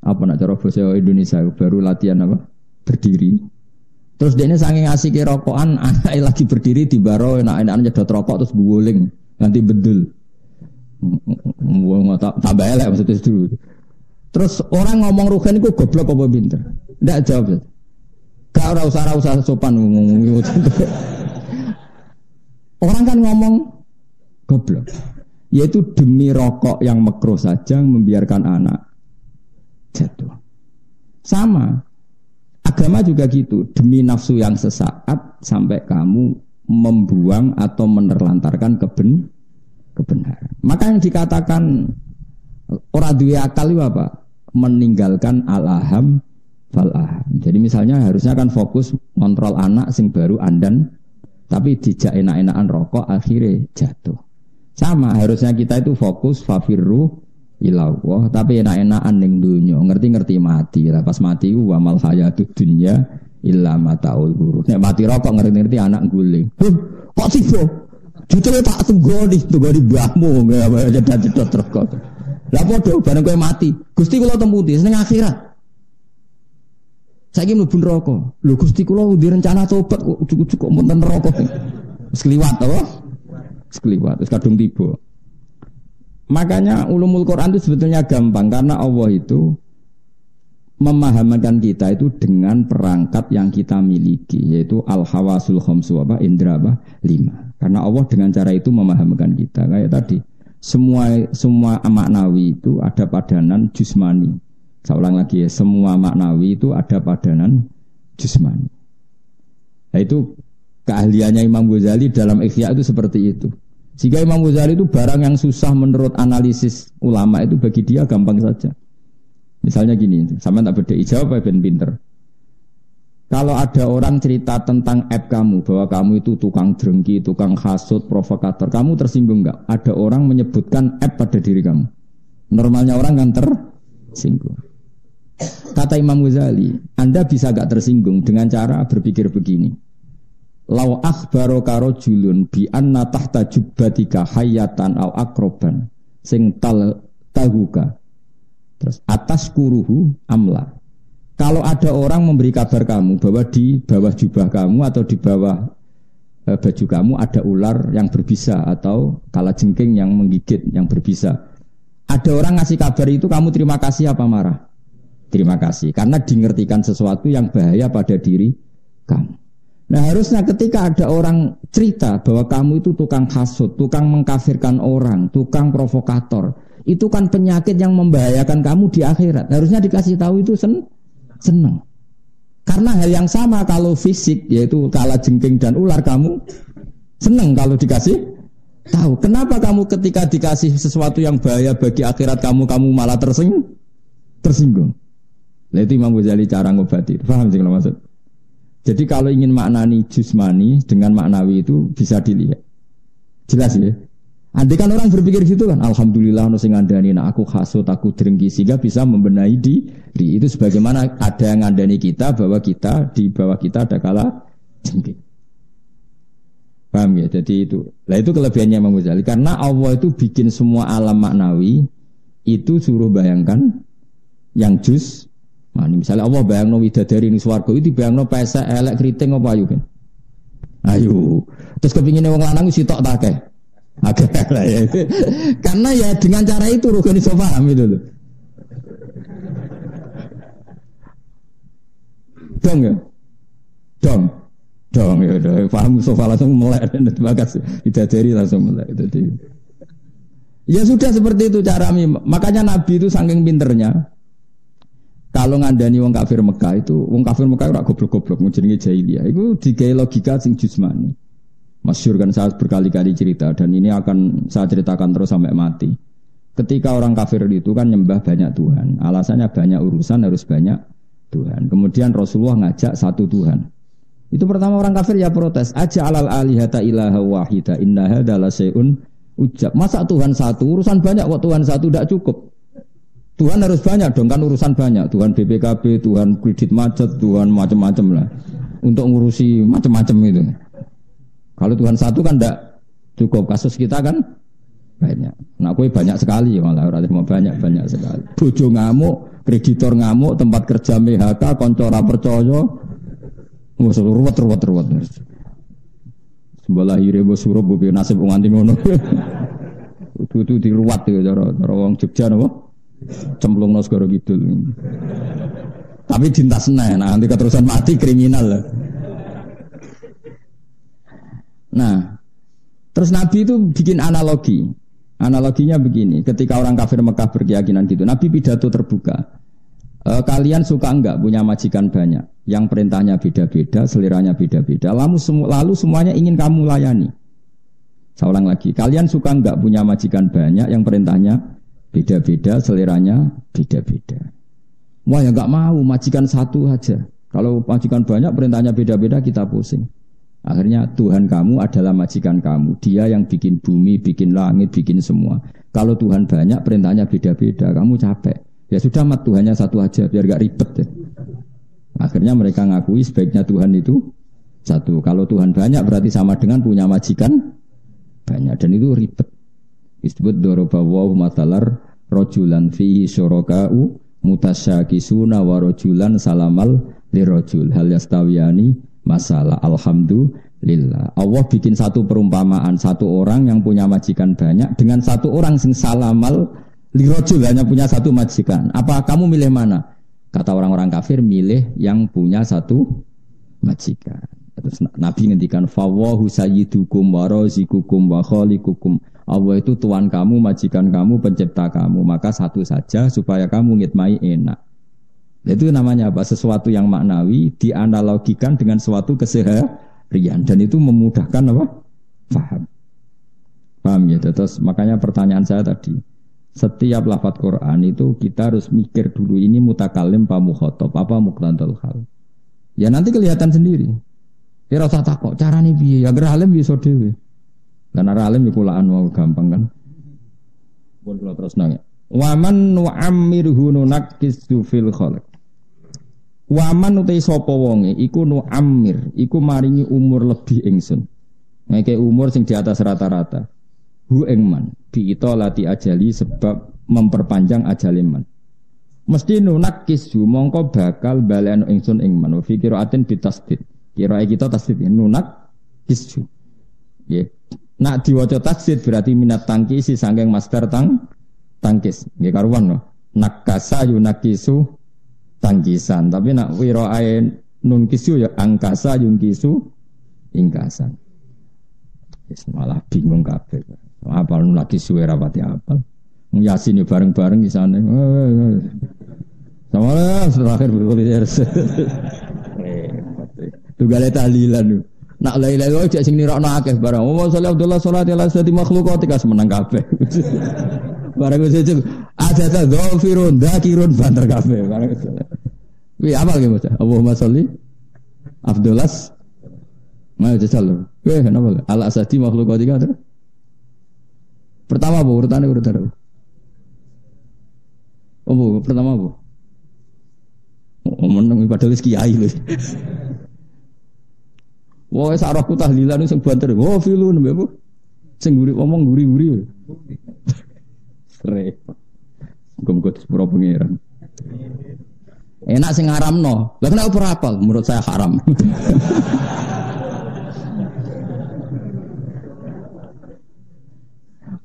Apa nak cara bahasa Indonesia baru latihan apa? Berdiri. Terus dia ini saking asiknya rokokan, anaknya lagi berdiri di baro, enak-enakan nyedot rokok terus guling, nanti bedul. Tambah elek maksudnya itu. Terus orang ngomong Rugen itu goblok apa pinter? Tidak jawab. Gak usah sopan ngomong. Orang kan ngomong goblok. Yaitu demi rokok yang makruh saja membiarkan anak jatuh. Sama. Agama juga gitu, demi nafsu yang sesaat sampai kamu membuang atau menerlantarkan kebenaran. Maka yang dikatakan orang duwe akal itu apa? Meninggalkan al-aham fal-aham. Jadi misalnya harusnya kan fokus kontrol anak sing baru andan, tapi dijak enak-enakan rokok akhirnya jatuh. Sama harusnya kita itu fokus fafirru ilallah, tapi enak-enakan ning dunya, ngerti-ngerti mati. Lah pas mati ku wa mal hayatud dunya illa mataul ghurur. Nek mati rokok ngerti-ngerti anak guling. Kok sibuk? Jutune tak tunggoni mbahmu, ngene cedhak rokok. Lah padha bareng kowe mati. Gusti kula temputi seneng akhirat. Saiki mlebu neraka. Lho Gusti kula undi rencana tobat kok ujug-ujug kok mboten neraka. Wis kliwat apa? Wis kliwat, wis kadung tiba. Makanya ulumul Quran itu sebetulnya gampang karena Allah itu memahamkan kita itu dengan perangkat yang kita miliki, yaitu al-hawasul khamsu apa indra apa 5. Karena Allah dengan cara itu memahamkan kita. Kayak tadi semua maknawi itu ada padanan jusmani. Saya ulang lagi ya, semua maknawi itu ada padanan jusmani. Nah itu keahliannya Imam Ghazali dalam Ihya itu seperti itu. Sehingga Imam Ghazali itu barang yang susah menurut analisis ulama itu bagi dia gampang saja. Misalnya gini, sama tak beda jawab ben pinter. Kalau ada orang cerita tentang aib kamu, bahwa kamu itu tukang drengki, tukang hasut, provokator, kamu tersinggung enggak? Ada orang menyebutkan aib pada diri kamu. Normalnya orang kan tersinggung. Kata Imam Ghazali, Anda bisa enggak tersinggung dengan cara berpikir begini. Lau akhbaraka rajulun bi anna tahta jubbatika hayatan au akroban sing tahuka. Terus atas kuruhu amla. Kalau ada orang memberi kabar kamu bahwa di bawah jubah kamu atau di bawah baju kamu ada ular yang berbisa atau kalajengking yang menggigit yang berbisa. Ada orang ngasih kabar itu kamu terima kasih apa marah? Terima kasih karena dingertikan sesuatu yang bahaya pada diri kamu. Nah harusnya ketika ada orang cerita bahwa kamu itu tukang hasut, tukang mengkafirkan orang, tukang provokator, itu kan penyakit yang membahayakan kamu di akhirat. Harusnya dikasih tahu itu senang. Karena hal yang sama kalau fisik, yaitu kalajengking dan ular, kamu senang kalau dikasih tahu. Kenapa kamu ketika dikasih sesuatu yang bahaya bagi akhirat kamu malah tersinggung? Nah itu Imam Ghazali cara ngobati. Paham sih kalau maksud? Jadi kalau ingin maknani jusmani dengan maknawi itu bisa dilihat. Jelas ya? Andai kan orang berpikir gitu kan, alhamdulillah ono sing ngandani nak aku hasut, aku drengki, sehingga bisa membenahi diri. Itu sebagaimana ada yang ngandani kita bahwa kita di bawah kita ada kala jengking. Paham ya? Jadi itu. Nah itu kelebihannya Imam Ghazali karena Allah itu bikin semua alam maknawi itu suruh bayangkan yang jus. Misalnya Allah bayangno widadari ning swarga itu bayangno pesek elek kriting apa ayu kan. Ayo. Terus kepingine wong lanang sitok ta akeh. Akeh lah ya. Karena ya dengan cara itu rugen iso paham itu loh. Dong ya. Dong ya udah paham sofa langsung melek bagas widadari langsung melek itu. Ya sudah seperti itu cara makanya Nabi itu saking pinternya. Kalau ngandani wong kafir Mekah itu, wong kafir Mekah ora goblok-goblok jenenge jahiliyah. Iku digawe logika sing jusmani. Masyhur kan saya berkali-kali cerita dan ini akan saya ceritakan terus sampai mati. Ketika orang kafir itu kan nyembah banyak Tuhan. Alasannya banyak urusan harus banyak Tuhan. Kemudian Rasulullah ngajak satu Tuhan. Itu pertama orang kafir ya protes. Aja alal alihata ilaha wahida inna hadza la syai'un ujab. Masa Tuhan satu, urusan banyak kok Tuhan satu tidak cukup. Tuhan harus banyak dong kan urusan banyak. Tuhan BPKB, Tuhan kredit macet, Tuhan macam-macam lah. Untuk ngurusi macam-macam itu. Kalau Tuhan satu kan tidak cukup. Kasus kita kan banyak. Nah kue banyak sekali malah orang mau banyak sekali. Bojo ngamuk, kreditor ngamuk, tempat kerja PHK, konco ora percaya. Ruwet. Sebelah hire bos suruh bu nasib nganti ngono. Itu diruwat ya cara wong Jogja napa? Cemplung nos goro gitu. Tapi dintas nanti keterusan mati kriminal. Nah, terus Nabi itu bikin analogi. Analoginya begini, ketika orang kafir Mekah berkeyakinan gitu, Nabi pidato terbuka. Kalian suka enggak punya majikan banyak, yang perintahnya beda-beda, seliranya beda-beda, lalu semuanya ingin kamu layani. Saya ulang lagi, kalian suka enggak punya majikan banyak, yang perintahnya beda-beda, seliranya beda-beda. Wah ya enggak mau, majikan satu aja. Kalau majikan banyak, perintahnya beda-beda, kita pusing. Akhirnya Tuhan kamu adalah majikan kamu. Dia yang bikin bumi, bikin langit, bikin semua. Kalau Tuhan banyak, perintahnya beda-beda, kamu capek. Ya sudah mat Tuhannya satu aja, biar gak ribet ya. Akhirnya mereka ngakui sebaiknya Tuhan itu satu. Kalau Tuhan banyak berarti sama dengan punya majikan banyak. Dan itu ribet. Disebut dorobawahu matalar rajulan fihi syuraka'u mutasyakisuna wa rajulan salamal lirajul hal yastawiyani masalah. Alhamdulillah. Allah bikin satu perumpamaan, satu orang yang punya majikan banyak dengan satu orang sing salamal lirajul hanya punya satu majikan. Apa kamu milih mana? Kata orang-orang kafir milih yang punya satu majikan. Terus Nabi ngendikan fawahu sayyidukum wa razikukum wa khaliqukum. Allah itu tuan kamu, majikan kamu, pencipta kamu. Maka satu saja supaya kamu ngitmai enak. Itu namanya apa? Sesuatu yang maknawi dianalogikan dengan suatu keseharian dan itu memudahkan apa? Paham ya? Terus makanya pertanyaan saya tadi, setiap lafaz Quran itu kita harus mikir dulu ini mutakalim apa mukhatab, apa muqtadal hal. Ya nanti kelihatan sendiri. Kira usah takok carane piye? Ya ora alim iso dhewe. Lan ora alim iku kulaan wae gampang kan. Pun kula terus nang. Wa man nu'ammirhu nunakkisu fil khalq. Wa man utai sapa wonge iku nu'ammir, iku maringi umur lebih ingsun. Ngeke umur sing di atas rata-rata. Hu ing man bi itolati ajali sebab memperpanjang ajale man. Mesti nunakkisu mongko bakal baleno ingsun ing man. Fi qiraatin bitasdid. Kira kita tasdid nunak kisju. Nggih. Nak diwaca tasdid berarti minat tangkisi saking master tangkis. Nggih karuan no. Nakasa yunakisu tangkisan. Tapi nak wiraae nun kisu ya angkasa yungkisu ingkasan. Wis malah bingung kabeh. Apa nun lagi suwe rapati apal. Yasin yo bareng-bareng di sana. Sama terakhir berkuliah. Tugale tahlilan. Nak la ilaha illallah jek sing nirokno akeh barang. Wa sallallahu alaihi wasallam makhluqat kas menang kabeh. Barang wis itu ada ta dzafirun dzakirun banter kabeh barang. Wi apa ge maca? Allahumma sholli afdalas ma jazal. Weh kenapa? Al asadi makhluqat tiga terus. Pertama apa urutannya urutan apa? Oh, pertama apa? Oh, meneng padahal kiai lho. Wah, sarahku tahlilan sing banter. Wah, filun mbek apa? Sing guri ngomong guri-guri. Repot. Muga-muga sepuro pangeran. Enak sing ngaramno. Lah kenapa ora apal? Menurut saya haram.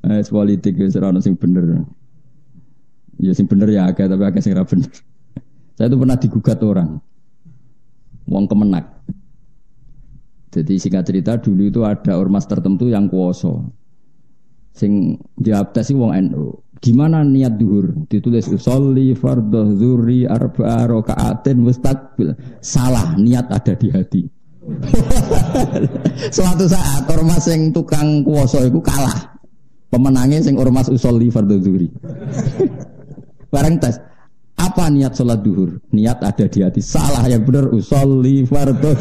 Politik wis ora ono sing bener. Ya sing bener ya akeh tapi akeh sing ora bener. Saya itu pernah digugat orang. Wong Kemenak. Jadi singkat cerita dulu itu ada ormas tertentu yang kuoso. Sing jawab tes wong NU. Gimana niat duhur? Ditulis sholli fardhu dzuri arba'a raka'atin mustaqbil. Salah, niat ada di hati. Suatu saat ormas sing tukang kuoso itu kalah. Pemenangnya sing ormas sholli fardhu dzuri. Bareng tes. Apa niat sholat duhur? Niat ada di hati. Salah, yang benar sholli fardhu.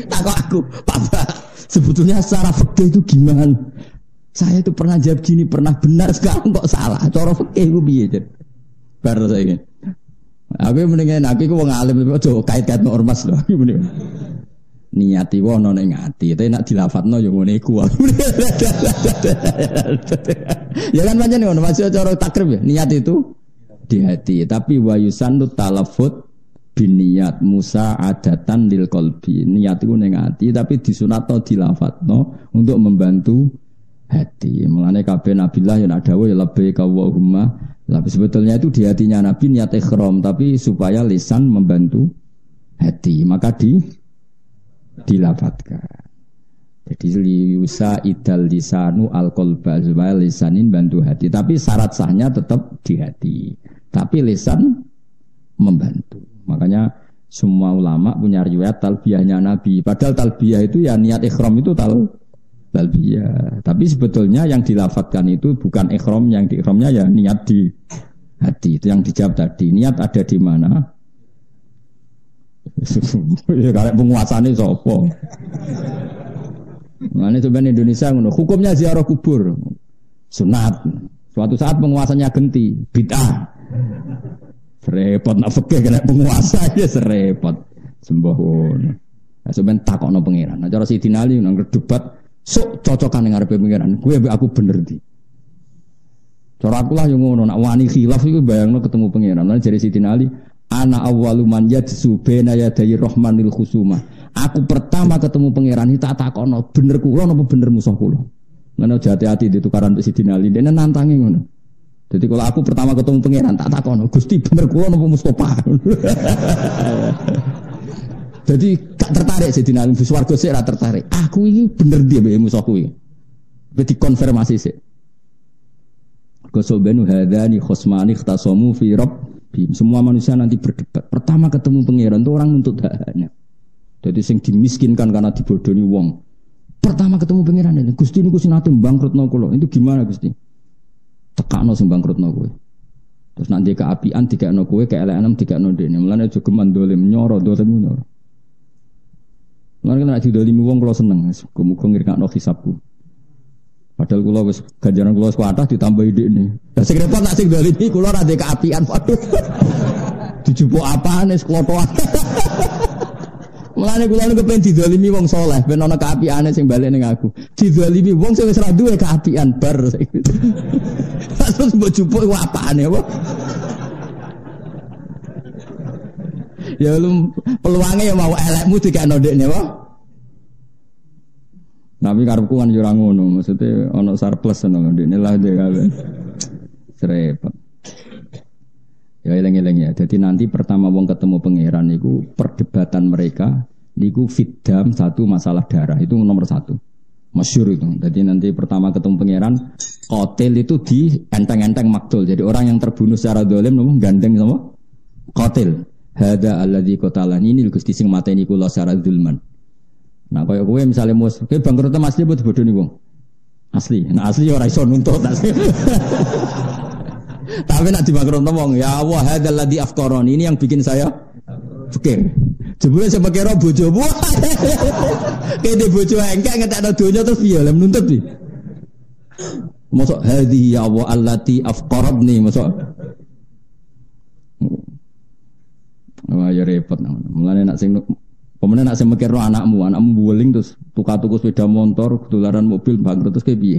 Takut aku, Papa. Sebetulnya secara fikih itu gimana? Saya itu pernah jawab gini, pernah benar, sekarang kok salah. Cara fikih itu piye, Jen? Baru saya ingin. Aku mendingan aku wong alim aja kait-kait no ormas lho. Niati wono ning ati, tapi nak dilafatno yo ngene iku. Ya kan pancen ngono, masih cara takrib ya. Niat itu di hati, tapi wa yusannu talaffut biniat Musa adatan lil qalbi. Niat itu ning ati tapi disunatno dilafatno untuk membantu hati. Mulane kabeh nabilah yang ada wa labbaika Allahumma. Tapi sebetulnya itu di hatinya Nabi niat ikhram tapi supaya lisan membantu hati, maka dilafatkan. Jadi liusa idal lisanu al-qalba supaya lisanin bantu hati. Tapi syarat sahnya tetap di hati. Tapi lisan membantu. Makanya semua ulama punya riwayat talbiyahnya Nabi. Padahal talbiyah itu ya niat ikhram itu talbiyah. Tapi sebetulnya yang dilafatkan itu bukan ikhram, yang di ikhramnya ya niat di hati. Itu yang dijawab tadi. Niat ada di mana? Ya karek penguasane sapa? Mane coba Indonesia ngono. Hukumnya ziarah kubur. Sunat. Suatu saat penguasanya ganti, bid'ah. Repot nak fikih kena penguasa ya serepot. Sembah ngono. Nah sampean takokno pangeran. Nah cara Sidin Ali nang debat Sok cocokan ning ngarepe pengiran. Kowe mbek aku bener di. Cara aku lah yang ngono, nak wani khilaf iku bayangno ketemu pengiran. Lan jare Sidina Ali, ana awwalu man yadsu baina yaday rahmanil khusumah. Aku pertama ketemu pangeran iki tak takono, bener kula napa bener musuh kula. Ngono hati-hati ditukaran mbek Sidina Ali, dene nantangi ngono. Jadi kalau aku pertama ketemu pangeran tak takono, Gusti bener kula napa Mustofa. Jadi gak tertarik Sidina Ali, swarga sik ora tertarik. Aku iki bener dia mbek musuh kuwi. Wis dikonfirmasi sik. Gosobenu hadani khosmani ikhtasamu fi rabbihim. Semua manusia nanti berdebat. Pertama ketemu pangeran itu orang nuntut haknya. Jadi sing dimiskinkan karena dibodohi wong. Pertama ketemu pangeran ini, Gusti niku sing nate bangkrutno kula. Itu gimana Gusti? Tekakno sing bangkrutno kowe. Terus nanti keapian dikekno kowe, keelekan dikekno dene. Mulane aja geman dolim nyoro, dolim nyoro. Mulane nek didolimi wong kula seneng, muga ngirkakno hisabku. Padahal kula wis ganjaran kula wis kathah ditambahi dhekne. Lah sing repot nak sing dolimi kula ora ndek keapian waduh. Dijupuk apane seklotoan. Mulane kula niku pengen didolimi wong saleh, ben ana keapiane sing balik ning aku. Didolimi wong sing wis ra duwe keapian bar. Terus mbok jupuk iku apane apa? Ya lu peluange ya mau elekmu dikekno ndekne apa? Tapi karepku kan yo ora ngono, maksudnya ana surplus ngono ndekne lah dhewe. Serepet. Ya eling-eling ya. Jadi nanti pertama wong ketemu pangeran niku perdebatan mereka niku fiddam satu masalah darah itu nomor satu. Masyhur itu. Jadi nanti pertama ketemu pangeran qatil itu di enteng-enteng maktul. Jadi orang yang terbunuh secara zalim nopo gandeng sama qatil. Hada alladzi qatalani ini Gusti sing mateni kula secara zulman. Nah, kaya kowe misale mus, kowe bangkrut asli apa dibodoni wong? Asli. Nah, asli ora iso nuntut asli. Tapi nek dibangkrutno wong, ya Allah hadzal ladzi afqarani, ini yang bikin saya fikir. Jebule sing pikir bojomu. Kene bojo engkek ngetekno donya terus piye lha nuntut piye? Mosok hadhi ya Allah allati afqaradni mosok. Wah, ya repot. Mulane nek sing pemenang nak semekirno anakmu buling terus tuku sepeda motor, ketularan mobil bangkrut terus kayak piye?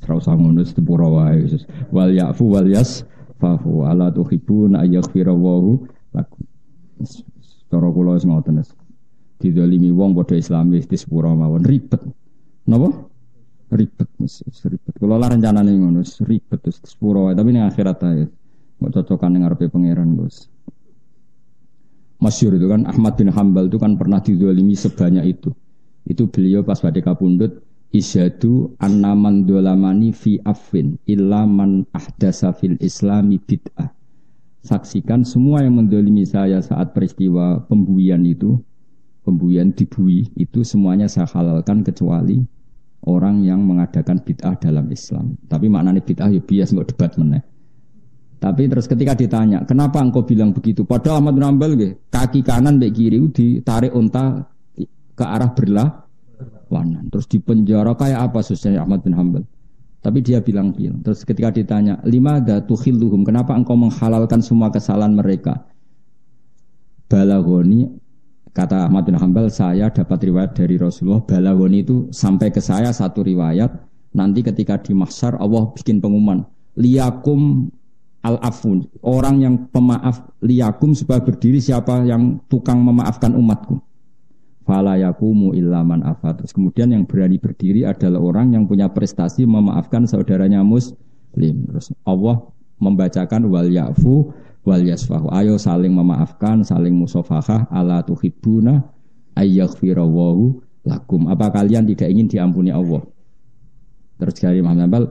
Ora usah ngono sepura wae wis. Wal ya'fu wal yasfahu ala tuhibuna ayaghfirallahu lakum. Cara kula wis ngoten wis. Didolimi wong padha Islamis di sepura mawon ribet. Napa? Ribet wis ribet. Kula lah rencanane ngono wis ribet terus sepura wae tapi ning akhirat ae. Kok cocokan ning ngarepe pangeran, Bos. Masyhur itu kan Ahmad bin Hanbal itu kan pernah dizalimi sebanyak itu. Itu beliau pas badhe kapundhut isyadu annaman dolamani fi afwin illa man ahdasa fil islami bid'ah. Saksikan semua yang mendolimi saya saat peristiwa pembuian itu, pembuian dibui itu semuanya saya halalkan kecuali orang yang mengadakan bid'ah dalam Islam. Tapi maknanya bid'ah ya bias enggak debat meneh. Tapi terus ketika ditanya, kenapa engkau bilang begitu? Padahal Ahmad bin Hanbal kaki kanan mbek kiri ditarik unta ke arah berlawanan. Terus dipenjara kayak apa susahnya Ahmad bin Hanbal? Tapi dia bilang. Terus ketika ditanya, limada tukhilluhum? Kenapa engkau menghalalkan semua kesalahan mereka? Balagoni, kata Ahmad bin Hanbal, saya dapat riwayat dari Rasulullah. Balagoni itu sampai ke saya satu riwayat. Nanti ketika di mahsyar Allah bikin pengumuman, liyakum al-afun, orang yang pemaaf, liyakum supaya berdiri siapa yang tukang memaafkan umatku. Fala yakumu illa man afa. Terus kemudian yang berani berdiri adalah orang yang punya prestasi memaafkan saudaranya muslim. Terus Allah membacakan wal yafu wal yasfahu. Ayo saling memaafkan, saling musafahah, ala tuhibbuna ayyaghfirallahu lakum. Apa kalian tidak ingin diampuni Allah? Terus dari Muhammad Hanbal,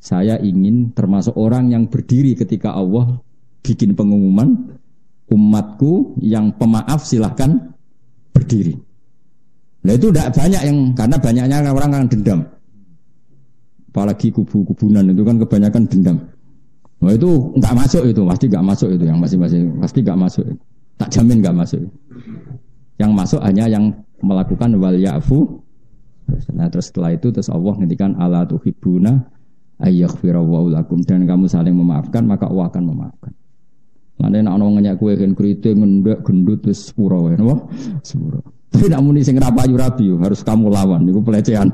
saya ingin termasuk orang yang berdiri ketika Allah bikin pengumuman umatku yang pemaaf silahkan berdiri. Nah itu tidak banyak yang, karena banyaknya orang yang dendam. Apalagi kubu-kubunan itu kan kebanyakan dendam. Nah itu enggak masuk itu, pasti enggak masuk itu yang masing-masing, pasti enggak masuk. Tak jamin enggak masuk. Yang masuk hanya yang melakukan wal ya'fu. Nah terus setelah itu terus Allah ngendikan ala tuhibbuna ayyaghfirallahu lakum, dan kamu saling memaafkan maka Allah akan memaafkan. Lan nek ana wong ngenyak kowe kan kriting ngendek gendut wis sepuro wae napa? Sepuro. Tapi nak muni sing rapayu rabi harus kamu lawan. Iku pelecehan.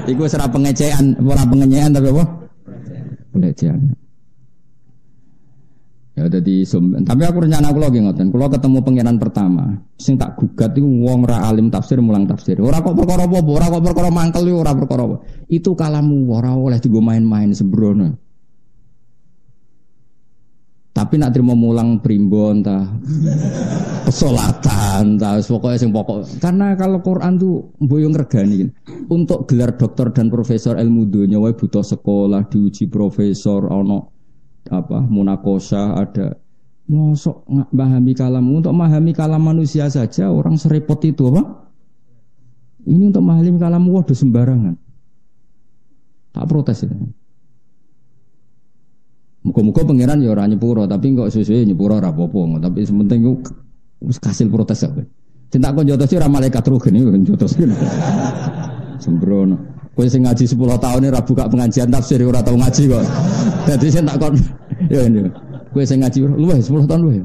Iku ora pengecehan, ora pengenyean tapi apa? Pelecehan. Ya dadi tapi aku rencana kula nggih ngoten. Kula ketemu pangeran pertama, sing tak gugat iku wong ra alim tafsir mulang tafsir. Ora kok perkara apa, ora kok perkara mangkel ora perkara apa. Itu kalamu ora oleh digo main-main sembrono. Tapi nak terima mulang primbon tah pesolatan tah pokoknya sing pokok. Karena kalau Quran tuh mboyo ngregani. Untuk gelar doktor dan profesor ilmu dunya wae butuh sekolah, diuji profesor, ono apa munakosah ada. Mosok memahami kalam, untuk memahami kalam manusia saja orang serepot itu apa? Ini untuk memahami kalam waduh sembarangan. Tak protes ya. Muka-muka pangeran ya ora nyepuro, tapi kok suwe-suwe nyepuro ora apa-apa, tapi sementing ku wis kasil protes ae. Cinta kon jotos ora malaikat ruh geni jotos. Sembrono. Kowe sing ngaji 10 tahun ora buka pengajian tafsir ora tau ngaji kok. Dadi sing tak kon ya ini. Kowe sing ngaji luwih 10 tahun luwih.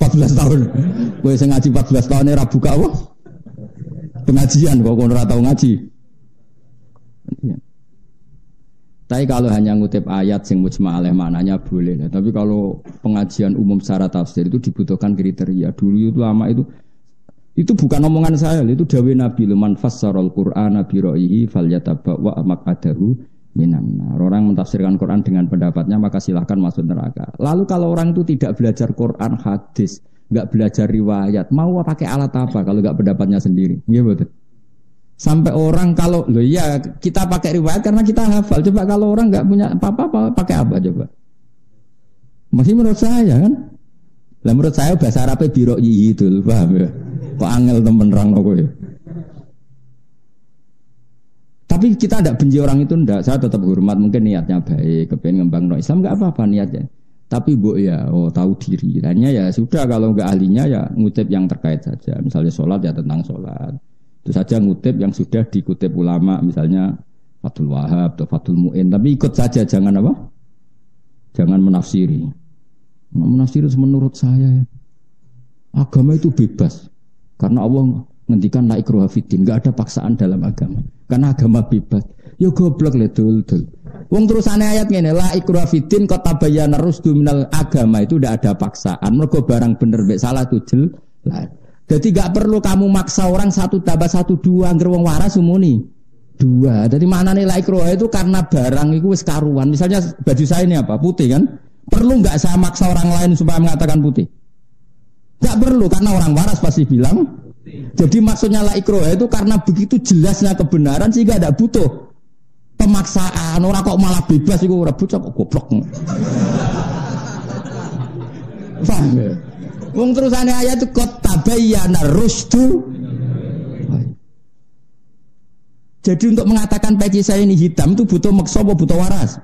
14 tahun. Kowe sing ngaji 14 tahun ora buka apa? Pengajian kok ora tau ngaji. Tapi kalau hanya ngutip ayat sing mujma' alaih maknanya boleh. Tapi kalau pengajian umum secara tafsir itu dibutuhkan kriteria. Dulu itu lama itu bukan omongan saya, itu dawuh Nabi man fassarul Qur'ana bi ra'yihi falyatabawwa maq'adahu minan nar. Orang mentafsirkan Quran dengan pendapatnya maka silahkan masuk neraka. Lalu kalau orang itu tidak belajar Quran hadis, enggak belajar riwayat, mau pakai alat apa kalau enggak pendapatnya sendiri? Iya betul. Sampai orang kalau loh iya kita pakai riwayat karena kita hafal. Coba kalau orang nggak punya apa-apa pakai apa coba? Masih menurut saya kan? Lah menurut saya bahasa Arabnya biro itu, paham ya? Kok angel temen rang kok ya? Tapi kita tidak benci orang itu ndak. Saya tetap hormat, mungkin niatnya baik, kepengen ngembang Islam nggak apa-apa niatnya. Tapi bu ya, tahu diri. Hanya ya sudah kalau nggak ahlinya ya ngutip yang terkait saja. Misalnya sholat ya tentang sholat. Itu saja ngutip yang sudah dikutip ulama, misalnya Fathul Wahab atau Fathul Mu'in. Tapi ikut saja, jangan apa? Jangan menafsiri. Menafsiri menurut saya ya. Agama itu bebas. Karena Allah ngendikan la ikraha fiddin, enggak ada paksaan dalam agama. Karena agama bebas. Ya goblok le dul. Wong terusane ayat ngene, la ikraha fiddin qad tabayyana rusdu minal agama itu tidak ada paksaan. Mergo barang bener mek salah itu jelas. Jadi gak perlu kamu maksa orang 1 tambah 1 2 angger wong waras sumuni 2. Jadi maknane la ikraha itu karena barang itu wis karuan. Misalnya baju saya ini apa? Putih kan? Perlu gak saya maksa orang lain supaya mengatakan putih? Gak perlu karena orang waras pasti bilang. Jadi maksudnya la ikraha itu karena begitu jelasnya kebenaran sehingga tidak butuh pemaksaan. Orang kok malah bebas iku ora bocah kok goblok. Paham ya? Wong terusane ayat itu qad tabayyana rusdu. Jadi untuk mengatakan peci saya ini hitam itu butuh maksa apa butuh waras?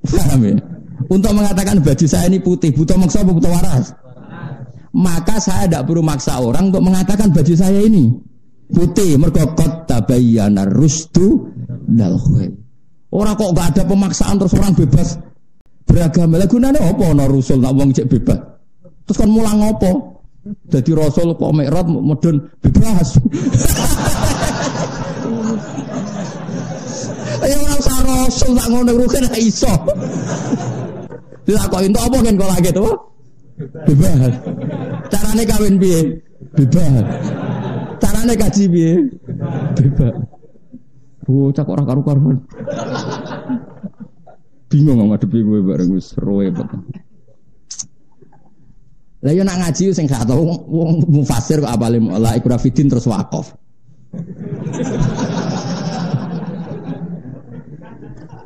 Paham ya? Untuk mengatakan baju saya ini putih butuh maksa apa butuh waras? Maka saya tidak perlu maksa orang untuk mengatakan baju saya ini putih. Mergo qad tabayyana rusdu minal ghayy. Orang kok enggak ada pemaksaan terus orang bebas beragama. Lah gunane apa ana rasul nak wong cek bebas. Terus kan mulang apa? Dadi rasul kok mikrot medun bebas. Ayo ora usah rasul tak ngono rugen ra iso. Dilakoki entuk apa kan kok lagi to? Bebas. Carane kawin piye? Bebas. Carane kaji piye? Bebas. Cak ora karu-karuan. Bingung ngadepi kowe bareng wis roe bet. Lah yo nak ngaji sing gak tau wong mufasir kok apale la ikraha fiddin terus waqaf.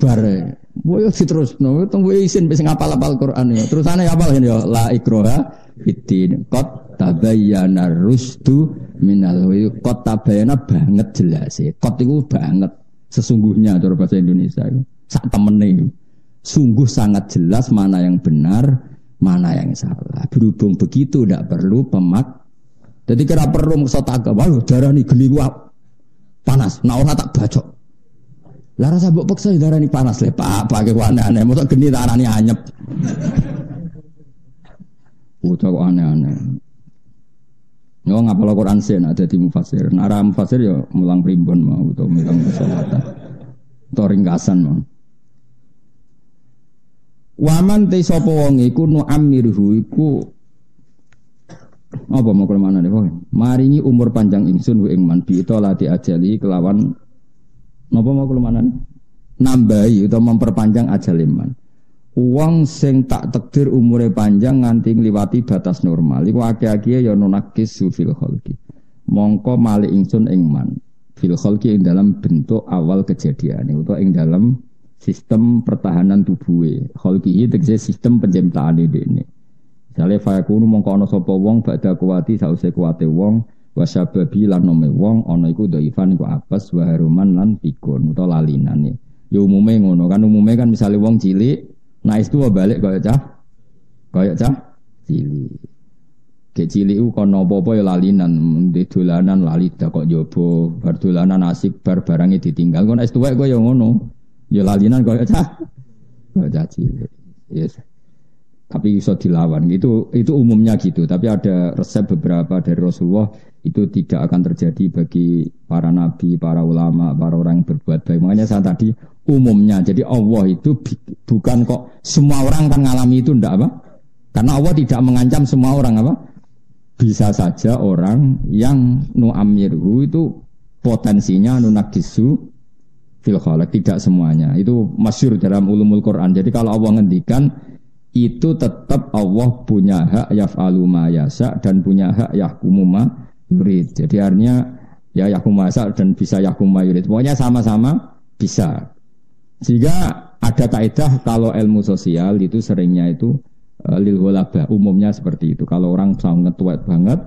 Bare, boyo diterusno teng isin sing apal-apal Quran ya. Terusane apal ya la ikraha fiddin. Qad tabayyana rusdu minal ghayy. Qad tabayyana banget jelas e. Qad iku banget sesungguhnya cara bahasa Indonesia itu. Sak temene. Sungguh sangat jelas mana yang benar, mana yang salah. Berhubung begitu tidak perlu pemak. Jadi kira perlu maksud agama. Wah darah nih geli gua panas. Nah orang tak bacok. Lah rasa mbok peksa darah nih panas le. Pak pakai aneh-aneh. Maksud geni tak arani anyep. Bocah kok aneh-aneh. Yo ngapal Quran sen ada di mufasir. Nah, arah mufasir ya mulang primbon mau utawa mulang salatan. Utawa ringkasan mau. Waman te sapa wong iku nu amirhu iku apa mau kemana nih? Maringi umur panjang ingsun ing man bi ito lati ajali kelawan napa mau kemana nih? Nambahi atau memperpanjang ajal iman. Wong sing tak takdir umure panjang nganti ngliwati batas normal iku akeh-akeh ya nunakis fil khalqi. Mongko mali ingsun ing man fil khalqi ing dalam bentuk awal kejadian utawa ing dalam sistem pertahanan tubuhe. Khalqi tegese sistem penciptaane dene. Misale fayakunu mongko ana sapa wong badha kuwati sause kuwate wong wasababi lan nome wong ana iku dhaifan iku apes wa haruman lan pikun utawa lalinane. Ya umume ngono kan misale wong cilik nah itu balik kaya cah cilik. Ke cilik ku kono apa-apa ya lalinan, di dolanan lali kok njaba, bar dolanan asik bar barange ditinggal. Kon es tuwek kok ya ngono. Ya lalinan kaya cah cilik. Yes. Tapi iso dilawan. Itu umumnya gitu, tapi ada resep beberapa dari Rasulullah itu tidak akan terjadi bagi para nabi, para ulama, para orang yang berbuat baik. Makanya saya tadi umumnya. Jadi Allah itu bukan kok semua orang kan ngalami itu ndak apa? Karena Allah tidak mengancam semua orang apa? Bisa saja orang yang nu'amirhu itu potensinya nunakisu fil khalaq, tidak semuanya. Itu masyhur dalam ulumul Quran. Jadi kalau Allah ngendikan itu tetap Allah punya hak yaf'alu ma yasha dan punya hak yahkumu ma yurid. Jadi artinya ya yahkumu ma yasha dan bisa yahkumu ma yurid. Pokoknya sama-sama bisa. Sehingga ada kaidah kalau ilmu sosial itu seringnya itu lil ghalabah, umumnya seperti itu. Kalau orang sangat tua banget